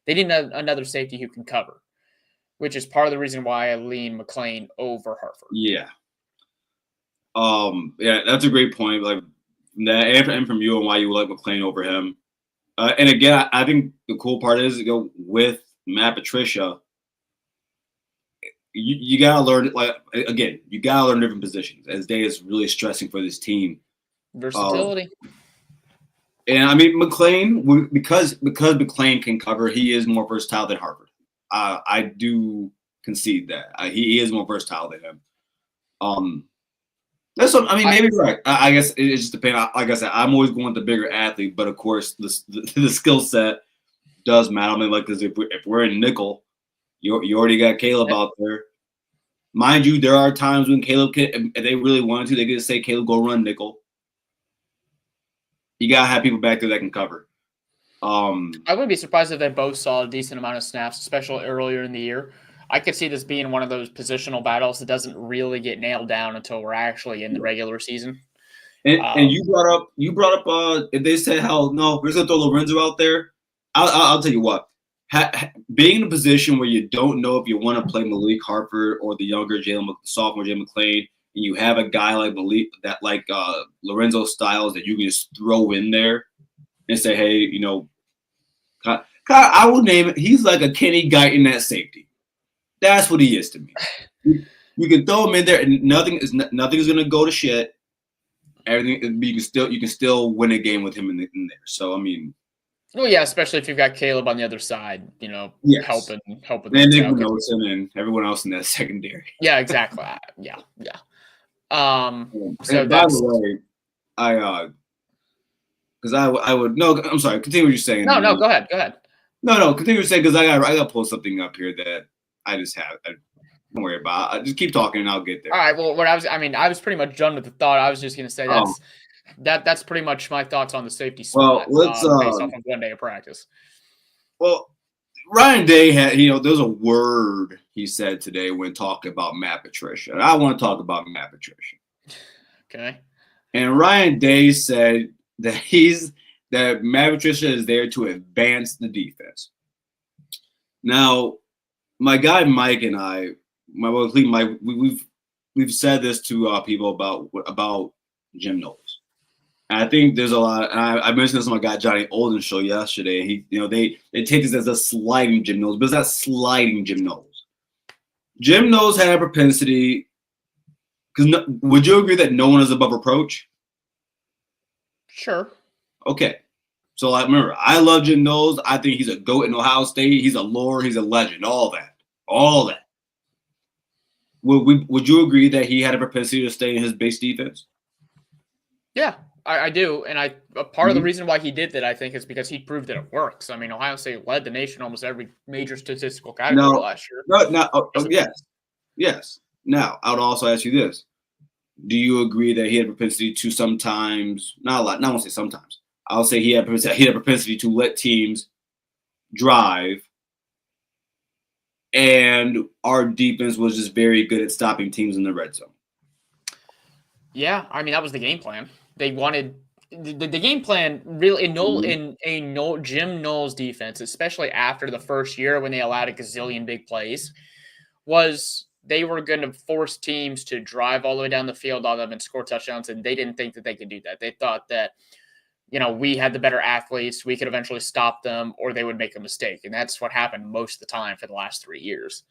They need another safety who can cover, which is part of the reason why I lean McLean over Hartford. Yeah. Yeah, that's a great point. Like that, and from you, and why you like McLean over him. And again, I think the cool part is with Matt Patricia. You gotta learn, you gotta learn different positions, as Day is really stressing for this team. Versatility. And I mean, McLean, because McLean can cover, he is more versatile than Harvard. I do concede that he is more versatile than him. That's what, I mean, maybe right. I guess it just depends. Like I said, I'm always going with the bigger athlete, but of course, the skill set does matter. I mean, because if we're in nickel, you already got Caleb out there. Mind you, there are times when Caleb can, if they really wanted to, they could say, Caleb, go run nickel. You gotta have people back there that can cover. I wouldn't be surprised if they both saw a decent amount of snaps, especially earlier in the year. I could see this being one of those positional battles that doesn't really get nailed down until we're actually in the regular season. And you brought up if they said, hell no, we're just gonna throw Lorenzo out there. I'll tell you what. Being in a position where you don't know if you want to play Malik Hartford or the younger sophomore Jay McLean, and you have a guy like Malik Lorenzo Styles that you can just throw in there and say, hey, I will name it. He's like a Kenny Guyton at safety. That's what he is to me. You can throw him in there, and nothing is going to go to shit. Everything you can still win a game with him in there. So I mean. Well, yeah, especially if you've got Caleb on the other side, yes. helping. And Nick Wilson and everyone else in that secondary. Yeah, exactly. Yeah. So by the way, because I would no. I'm sorry. Continue what you're saying. No, go ahead. No. Continue what you're saying, because I got to pull something up here that I just have. Don't worry about it. Just keep talking and I'll get there. All right. Well, I was pretty much done with the thought. I was just going to say that's pretty much my thoughts on the safety spot. Well, let's based off of 1 day of practice. Well, Ryan Day had, there's a word he said today when talking about Matt Patricia. And I want to talk about Matt Patricia. Okay. And Ryan Day said that Matt Patricia is there to advance the defense. Now, my guy Mike and I, Mike, we've said this to people about Jim Knowles. And I think there's a lot. And I mentioned this on my guy Johnny Olden's show yesterday. And they take this as a sliding Jim Knowles, but it's not sliding Jim Knowles. Jim Knowles had a propensity. Because would you agree that no one is above reproach? Sure. Okay. So remember, I love Jim Knowles. I think he's a GOAT in Ohio State. He's a lore. He's a legend. All that. Would you agree that he had a propensity to stay in his base defense? Yeah, I do. And part of the reason why he did that, I think, is because he proved that it works. I mean, Ohio State led the nation almost every major statistical category last year. Yes. Now, I would also ask you this. Do you agree that he had a propensity to sometimes, not a lot, not I won't say sometimes, I'll say he had a propensity to let teams drive, and our defense was just very good at stopping teams in the red zone? Yeah, I mean, that was the game plan. They wanted the game plan really in Jim Knowles' defense, especially after the first year when they allowed a gazillion big plays, was they were going to force teams to drive all the way down the field on them and score touchdowns, and they didn't think that they could do that. They thought that, we had the better athletes, we could eventually stop them, or they would make a mistake. And that's what happened most of the time for the last 3 years.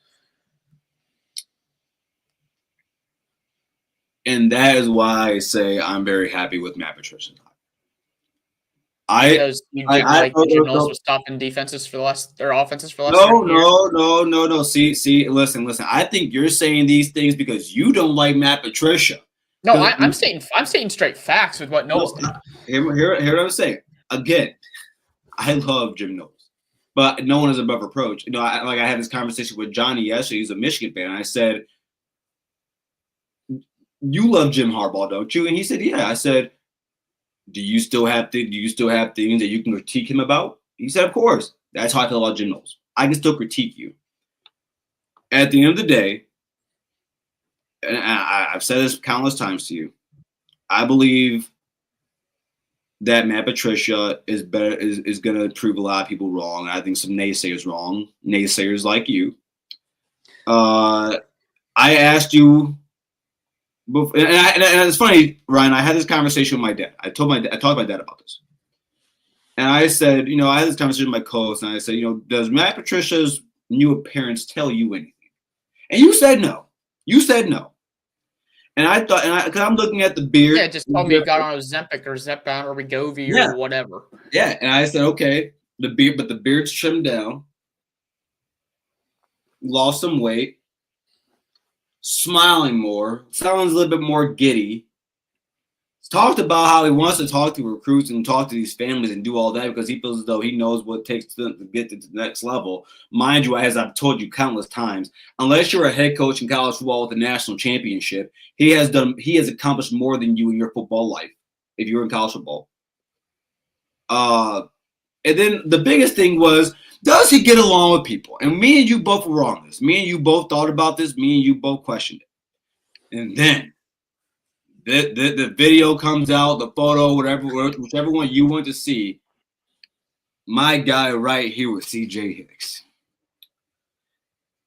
And that is why I say I'm very happy with Matt Patricia. Because you didn't like Jim Knowles was stopping defenses for the last, or offenses for the last 3 years? No. See, listen. I think you're saying these things because you don't like Matt Patricia. No, I'm stating straight facts with what Knowles did. Hear what I'm saying. Again, I love Jim Knowles, but no one is above reproach. I had this conversation with Johnny yesterday. He's a Michigan fan. And I said, "You love Jim Harbaugh, don't you?" And he said, "Yeah." I said, Do you still have things that you can critique him about? He said, "Of course." That's how I feel about Jim Knowles. I can still critique you. At the end of the day, and I've said this countless times to you. I believe that Matt Patricia is better is going to prove a lot of people wrong. I think some naysayers wrong. Naysayers like you. I asked you, and it's funny, Ryan. I had this conversation with my dad. I talked to my dad about this, and I said, I had this conversation with my co-host, and I said, does Matt Patricia's new appearance tell you anything? And you said no. You said no. And I thought, because I'm looking at the beard. Yeah, it just told me you got on Ozempic or Zepbound or Wegovy or whatever. Yeah, and I said, okay, the beard's trimmed down, lost some weight, smiling more, sounds a little bit more giddy. Talked about how he wants to talk to recruits and talk to these families and do all that because he feels as though he knows what it takes to get to the next level. Mind you, as I've told you countless times, unless you're a head coach in college football with a national championship, he has accomplished more than you in your football life if you're in college football. And then the biggest thing was, does he get along with people? And me and you both were on this. Me and you both thought about this. Me and you both questioned it. And then the video comes out, the photo, whichever one you want to see. My guy right here with CJ Hicks.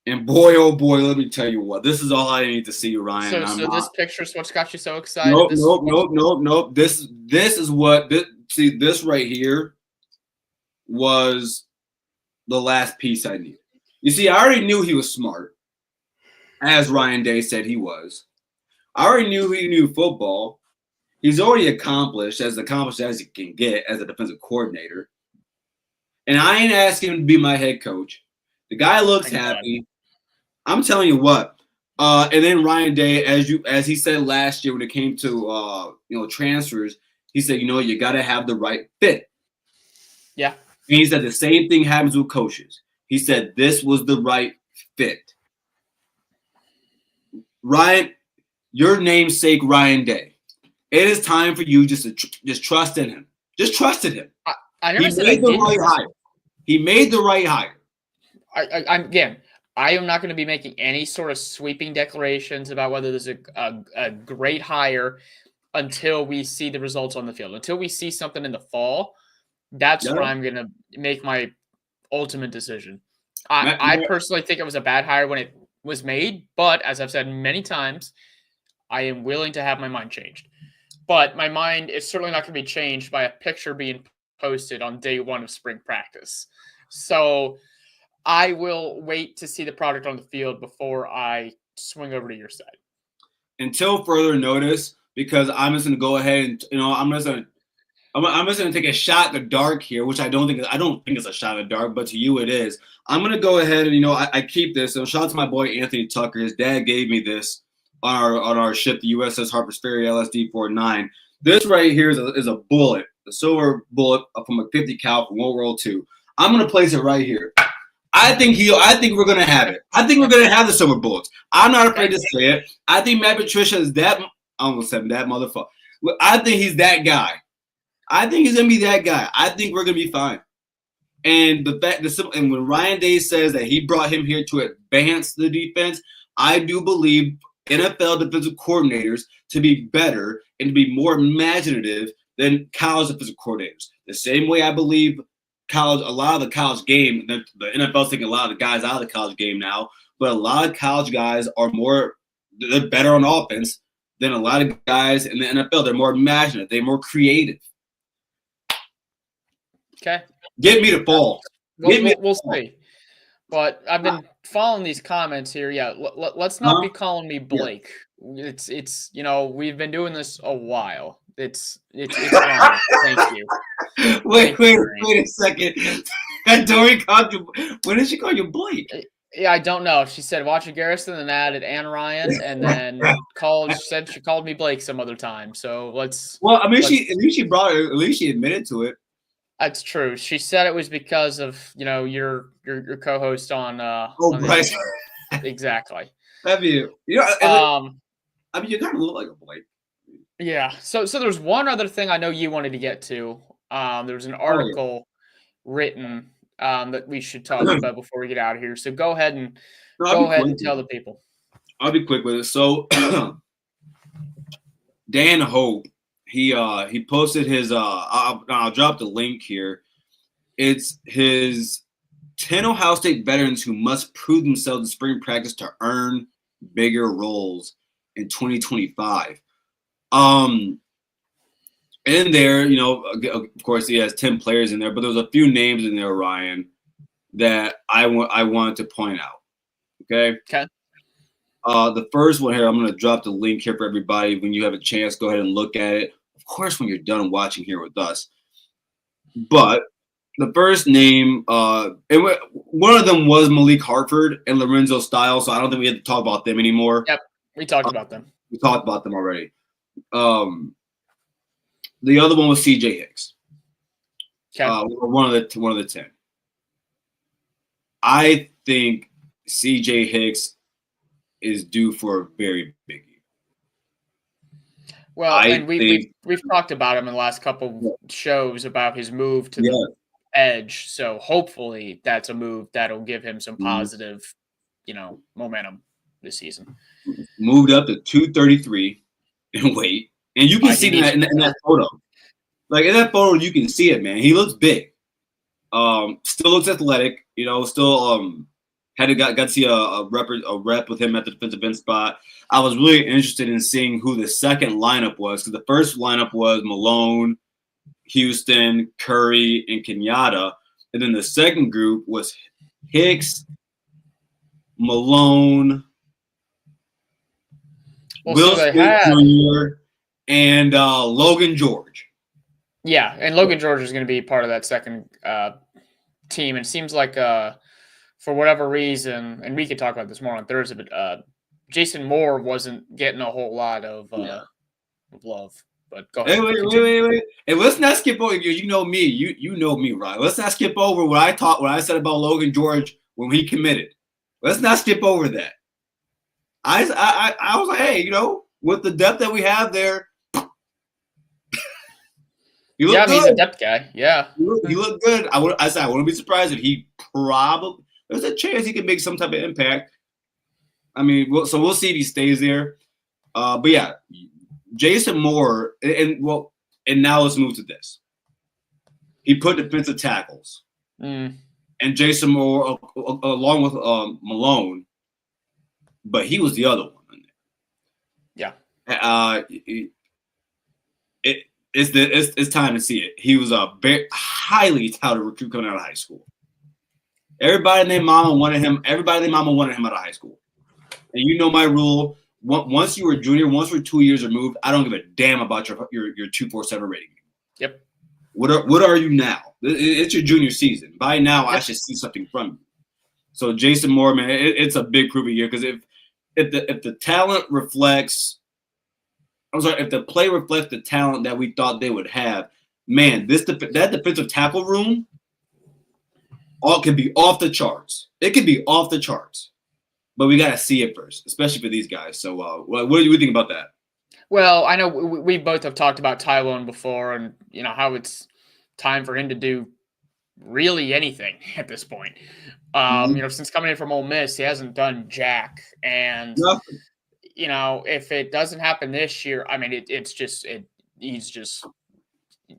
And boy, oh boy, let me tell you what. This is all I need to see, Ryan. So this picture's what's got you so excited? Nope. This is what this right here was the last piece I needed. You see, I already knew he was smart, as Ryan Day said he was. I already knew he knew football. He's already accomplished as he can get as a defensive coordinator. And I ain't asking him to be my head coach. The guy looks happy. I'm telling you what. And then Ryan Day, as he said last year when it came to transfers, he said, you got to have the right fit. Yeah. And he said the same thing happens with coaches. He said this was the right fit. Ryan, your namesake, Ryan Day. It is time for you just trust in him. Just trust in him. I never said I didn't. Hire. He made the right hire. I am not going to be making any sort of sweeping declarations about whether there's a great hire until we see the results on the field. Until we see something in the fall, that's where I'm going to make my ultimate decision. I personally think it was a bad hire when it was made, but as I've said many times, I am willing to have my mind changed. But my mind is certainly not going to be changed by a picture being posted on day one of spring practice. So I will wait to see the product on the field before I swing over to your side. Until further notice, because I'm just going to go ahead and I'm just going to take a shot in the dark here, which I don't think it's a shot in the dark, but to you it is. I'm going to go ahead and I keep this. And shout out to my boy Anthony Tucker. His dad gave me this on our ship, the USS Harper's Ferry LSD-49. This right here is a bullet, a silver bullet from a 50 cal from World War II. I'm going to place it right here. I think we're going to have it. I think we're going to have the silver bullets. I'm not afraid to say it. I think Matt Patricia is that. I almost said that motherfucker. I think he's that guy. I think he's going to be that guy. I think we're going to be fine. And and when Ryan Day says that he brought him here to advance the defense, I do believe NFL defensive coordinators to be better and to be more imaginative than college defensive coordinators. The same way I believe a lot of the college game, the NFL's taking a lot of the guys out of the college game now, but a lot of college guys they're better on offense than a lot of guys in the NFL. They're more imaginative. They're more creative. Okay. Get me the ball. We'll see. But I've been following these comments here. Yeah, let's not be calling me Blake. Yeah. It's we've been doing this a while. It's wrong. Thank you. Wait a second. Dory called you. When did she call you Blake? Yeah, I don't know. She said watch a Garrison and then added Ann Ryan and then she called me Blake some other time. So let's. Well, I mean, at least she admitted to it. That's true. She said it was because of your co-host on. Right. Exactly. Have you? I mean, you kind of look like a Blake. Yeah. So there's one other thing I know you wanted to get to. There was an article written that we should talk about before we get out of here. So go ahead and tell the people. I'll be quick with it. So Dan Hope, he posted his I'll drop the link here. It's his 10 Ohio State veterans who must prove themselves in spring practice to earn bigger roles in 2025. In there, of course, he has 10 players in there, but there's a few names in there, Ryan, that I wanted to point out. Okay. Okay. The first one here, I'm going to drop the link here for everybody. When you have a chance, go ahead and look at it. Of course, when you're done watching here with us. But the first name, one of them was Malik Hartford and Lorenzo Styles, so I don't think we have to talk about them anymore. Yep, we talked about them. We talked about them already. The other one was CJ Hicks. Okay. One of the 10. I think CJ Hicks is due for a very big year. Well, and we've talked about him in the last couple shows about his move to the edge. So hopefully that's a move that'll give him some positive, momentum this season. Moved up to 233 in weight. And you can see that in that photo. Like in that photo, you can see it, man. He looks big. Still looks athletic. Still got to see a rep with him at the defensive end spot. I was really interested in seeing who the second lineup was, because the first lineup was Malone, Houston, Curry, and Kenyatta. And then the second group was Hicks, Malone, Will Smith Jr., and Logan George. Yeah, and Logan George is going to be part of that second team. And it seems like for whatever reason, and we could talk about this more on Thursday, but Jason Moore wasn't getting a whole lot of love. But go ahead. Wait. And let's not skip over. You know me. You know me, right? Let's not skip over what I said about Logan George when he committed. Let's not skip over that. I was like, hey, with the depth that we have there, he looked good. He's a depth guy. Yeah, he looked good. I wouldn't be surprised if he probably. There's a chance he can make some type of impact. I mean, so we'll see if he stays there. But yeah, Jason Moore, and now let's move to this. He put defensive tackles, and Jason Moore along with Malone, but he was the other one. Yeah. It's time to see it. He was a very highly touted recruit coming out of high school. Everybody and their mama wanted him. Everybody and their mama wanted him out of high school. And you know my rule. Once you were a junior, once we're 2 years removed, I don't give a damn about your 247 rating. Yep. What are you now? It's your junior season. By now, I should see something from you. So Jason Moore, man, it's a big prove year, because if the talent reflects, if the play reflects the talent that we thought they would have, man, that defensive tackle room all can be off the charts. It can be off the charts, but we got to see it first, especially for these guys. So what do you think about that? Well, I know we both have talked about Tyrone before, and how it's time for him to do really anything at this point. Since coming in from Ole Miss, he hasn't done jack. And, if it doesn't happen this year, I mean,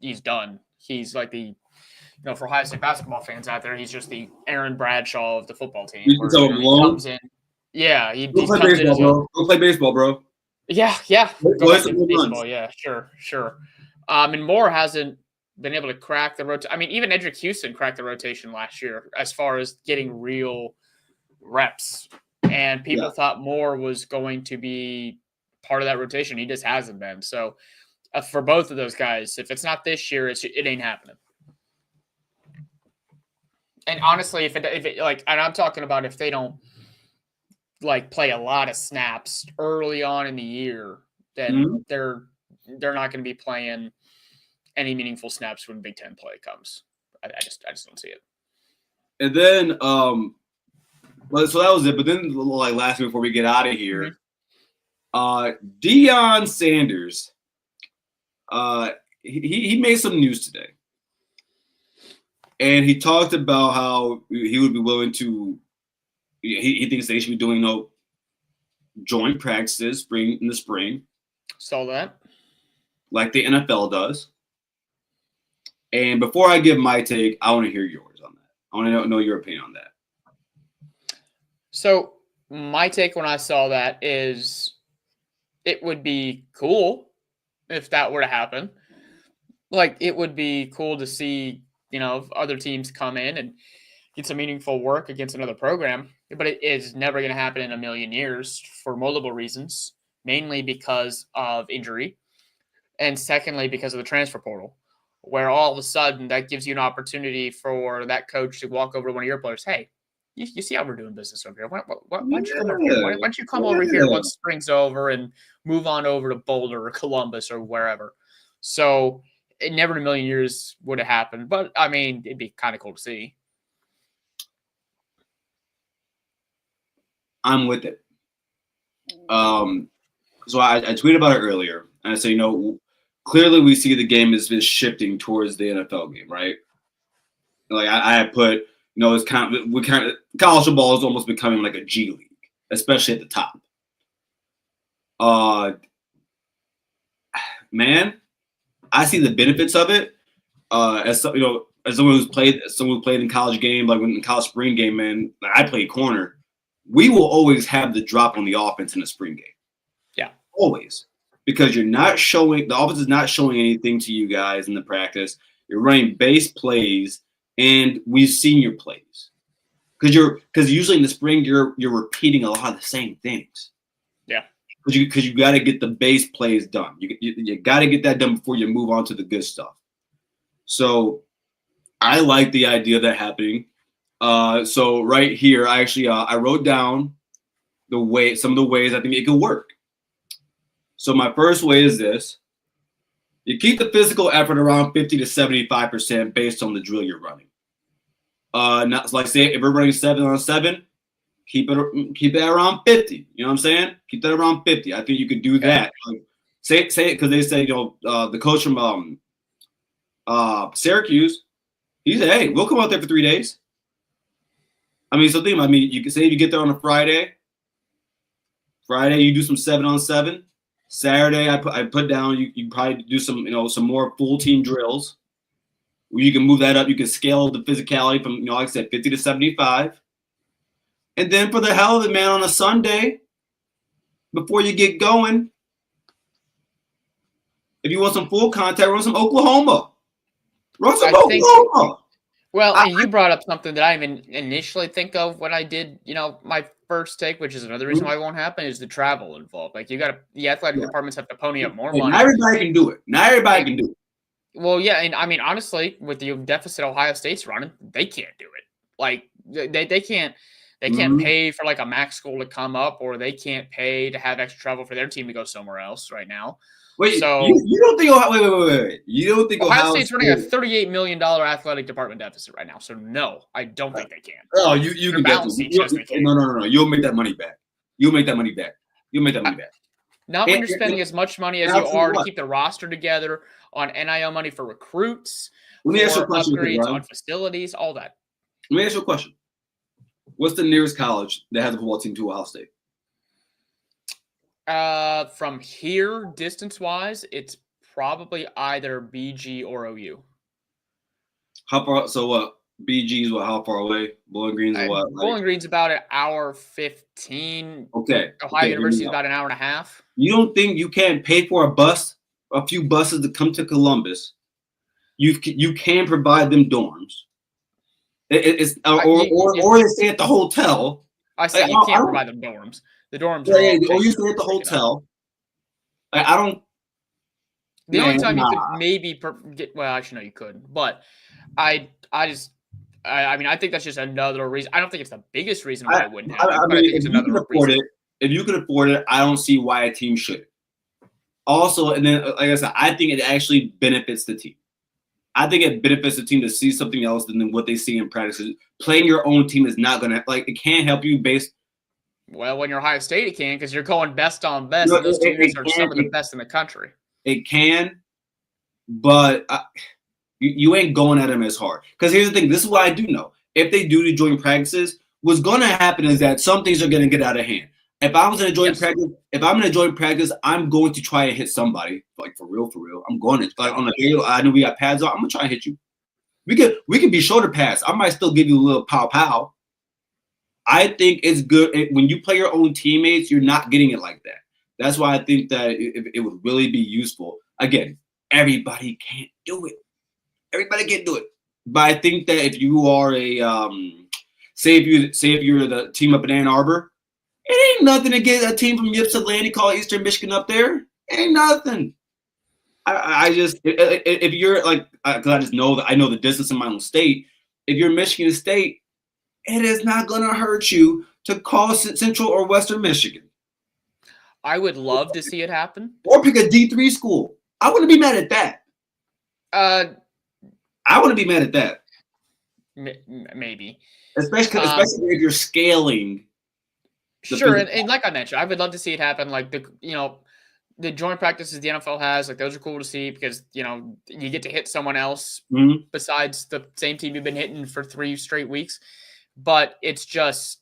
he's done. He's like the, for Ohio State basketball fans out there, he's just the Aaron Bradshaw of the football team. He comes in. Yeah. He play baseball, bro. Go play baseball, bro. Yeah. Go back to baseball. Yeah, sure. And Moore hasn't been able to crack the rotation. I mean, even Edric Houston cracked the rotation last year as far as getting real reps. And people thought Moore was going to be part of that rotation. He just hasn't been. So for both of those guys, if it's not this year, it ain't happening. And honestly, if it like, and I'm talking about if they don't play a lot of snaps early on in the year, then they're not going to be playing any meaningful snaps when Big Ten play comes. I just don't see it. And then, so that was it. But then, last week before we get out of here, Deion Sanders, he made some news today, and he talked about how he would be willing to. He thinks they should be doing joint practices in the spring, Saw that. like the NFL does. And before I give my take, I want to hear yours on that. I want to know your opinion on that. So my take when I saw that is it would be cool if that were to happen. Like, it would be cool to see, other teams come in and get some meaningful work against another program, but it is never going to happen in a million years for multiple reasons, mainly because of injury, and secondly, because of the transfer portal, where all of a sudden that gives you an opportunity for that coach to walk over to one of your players. Hey, you see how we're doing business over here. Why don't you come over here? Why don't you come over here once spring's over and move on over to Boulder or Columbus or wherever? So it never in a million years would have happened. But, I mean, it'd be kind of cool to see. I'm with it. So I tweeted about it earlier, and I said, clearly we see the game has been shifting towards the NFL game, right? Like I had put, it's kind of college football is almost becoming like a G League, especially at the top. Man, I see the benefits of it. As someone who played in college game, like in college spring game, man, like I played corner. We will always have the drop on the offense in the spring game. Yeah, always, because the offense is not showing anything to you guys in the practice. You're running base plays, and we've seen your plays. Because usually in the spring you're repeating a lot of the same things. Yeah. Because you got to get the base plays done. You got to get that done before you move on to the good stuff. So I like the idea of that happening. So right here, I actually I wrote down some of the ways I think it could work. So my first way is this: you keep the physical effort around 50 to 75% based on the drill you're running. Not like say if we're running 7-on-7, keep it around 50. You know what I'm saying? Keep that around 50. I think you could do that. Like, say it because they say the coach from Syracuse, he said, "Hey, we'll come out there for 3 days." I mean, so think about me. You can say if you get there on a Friday you do some 7-on-7. Saturday I put down you probably do some some more full team drills. You can move that up. You can scale the physicality from like I said 50 to 75. And then for the hell of it, man, on a Sunday, before you get going, if you want some full contact, run some Oklahoma. Well, and you brought up something that I didn't initially think of when I did, my first take, which is another reason why it won't happen, is the travel involved. Like the athletic departments have to pony up more money. Not everybody can do it. Well, yeah, and I mean, honestly, with the deficit Ohio State's running, they can't do it. Like they can't pay for like a MAC school to come up, or they can't pay to have extra travel for their team to go somewhere else right now. Wait, so you don't think wait. You don't think Ohio State's running a $38 million athletic department deficit right now? So no, I don't think they can. Oh, you can get No. You'll make that money back. Not when you're spending as much money as you are to keep the roster together, on NIL money for recruits, Let me ask you a question, upgrades on facilities, all that. Let me ask you a question. What's the nearest college that has a football team to Ohio State? From here, distance-wise, it's probably either BG or OU. How far? So what? BG is how far away? Bowling Green's what? Bowling Green's about an hour 15. Okay. Ohio University is about an hour and a half. You don't think you can pay for a few buses to come to Columbus? You can provide them dorms. Or they stay at the hotel. I say you can't provide them dorms. The dorms are or you stay at the hotel. I don't. The only time you could maybe get, well, actually no, you couldn't. But I mean, I think that's just another reason. I don't think it's the biggest reason why it wouldn't happen. I think it's another reason. If you can afford it, I don't see why a team should. Also, and then like I said, I think it actually benefits the team. I think it benefits the team to see something else than what they see in practice. Playing your own team is not going to, it can't help you based. Well, when you're Ohio State, it can, because you're going best on best, and those teams are some of the best in the country. It can, but you ain't going at them as hard. Because here's the thing. This is what I do know. If they do the joint practices, what's going to happen is that some things are going to get out of hand. if I was in a joint practice, I'm going to try and hit somebody. Like for real. I'm going to like on the day I know we got pads on. I'm gonna try and hit you. We could be shoulder pads. I might still give you a little pow. I think it's good when you play your own teammates. You're not getting it like that. That's why I think that it would really be useful. Again, everybody can't do it. Everybody can't do it. But I think that if you are a say if you're the team up in Ann Arbor, it ain't nothing to get a team from Ypsilanti called Eastern Michigan up there. It ain't nothing. I just if you're like because I just know that I know the distance in my own state. If you're Michigan State, it is not going to hurt you to call Central or Western Michigan. I would love to see it happen. Or pick a D3 school. I wouldn't be mad at that. I wouldn't be mad at that. Maybe. Especially if you're scaling. Sure, and like I mentioned, I would love to see it happen. Like the joint practices the NFL has, like those are cool to see because you get to hit someone else besides the same team you've been hitting for 3 straight weeks. But it's just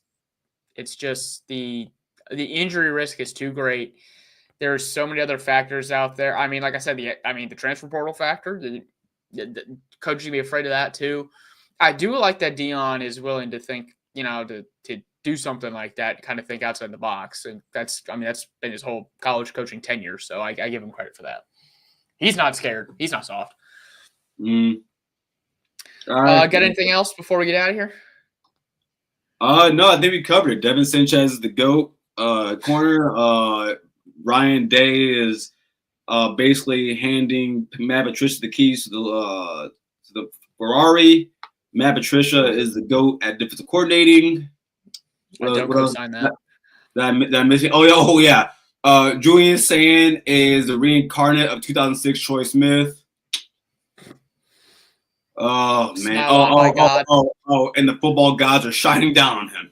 the injury risk is too great. There's so many other factors out there. I mean, like I said, the transfer portal factor. The coach should be afraid of that too. I do like that Dion is willing to think, to do something like that, kind of think outside the box, and that's been his whole college coaching tenure. So I give him credit for that. He's not scared. He's not soft. Got anything else before we get out of here? No, I think we covered it. Devin Sanchez is the GOAT corner. Ryan Day is basically handing Matt Patricia the keys to the Ferrari. Matt Patricia is the GOAT at defensive coordinating. I don't co-sign that. That I'm missing. Oh yeah. Julian Sand is the reincarnate of 2006 Troy Smith. Oh man! My God. And the football gods are shining down on him.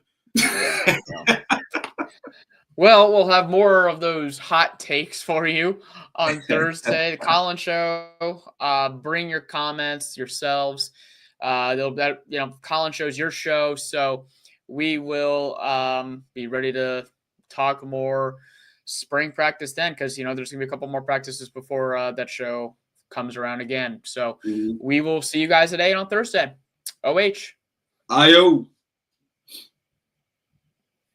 Well, we'll have more of those hot takes for you on Thursday. The Colin Show. Bring your comments yourselves. Colin Show's your show, so we will be ready to talk more spring practice then, because there's gonna be a couple more practices before that show comes around again. So we will see you guys at 8 on Thursday. OH. IO.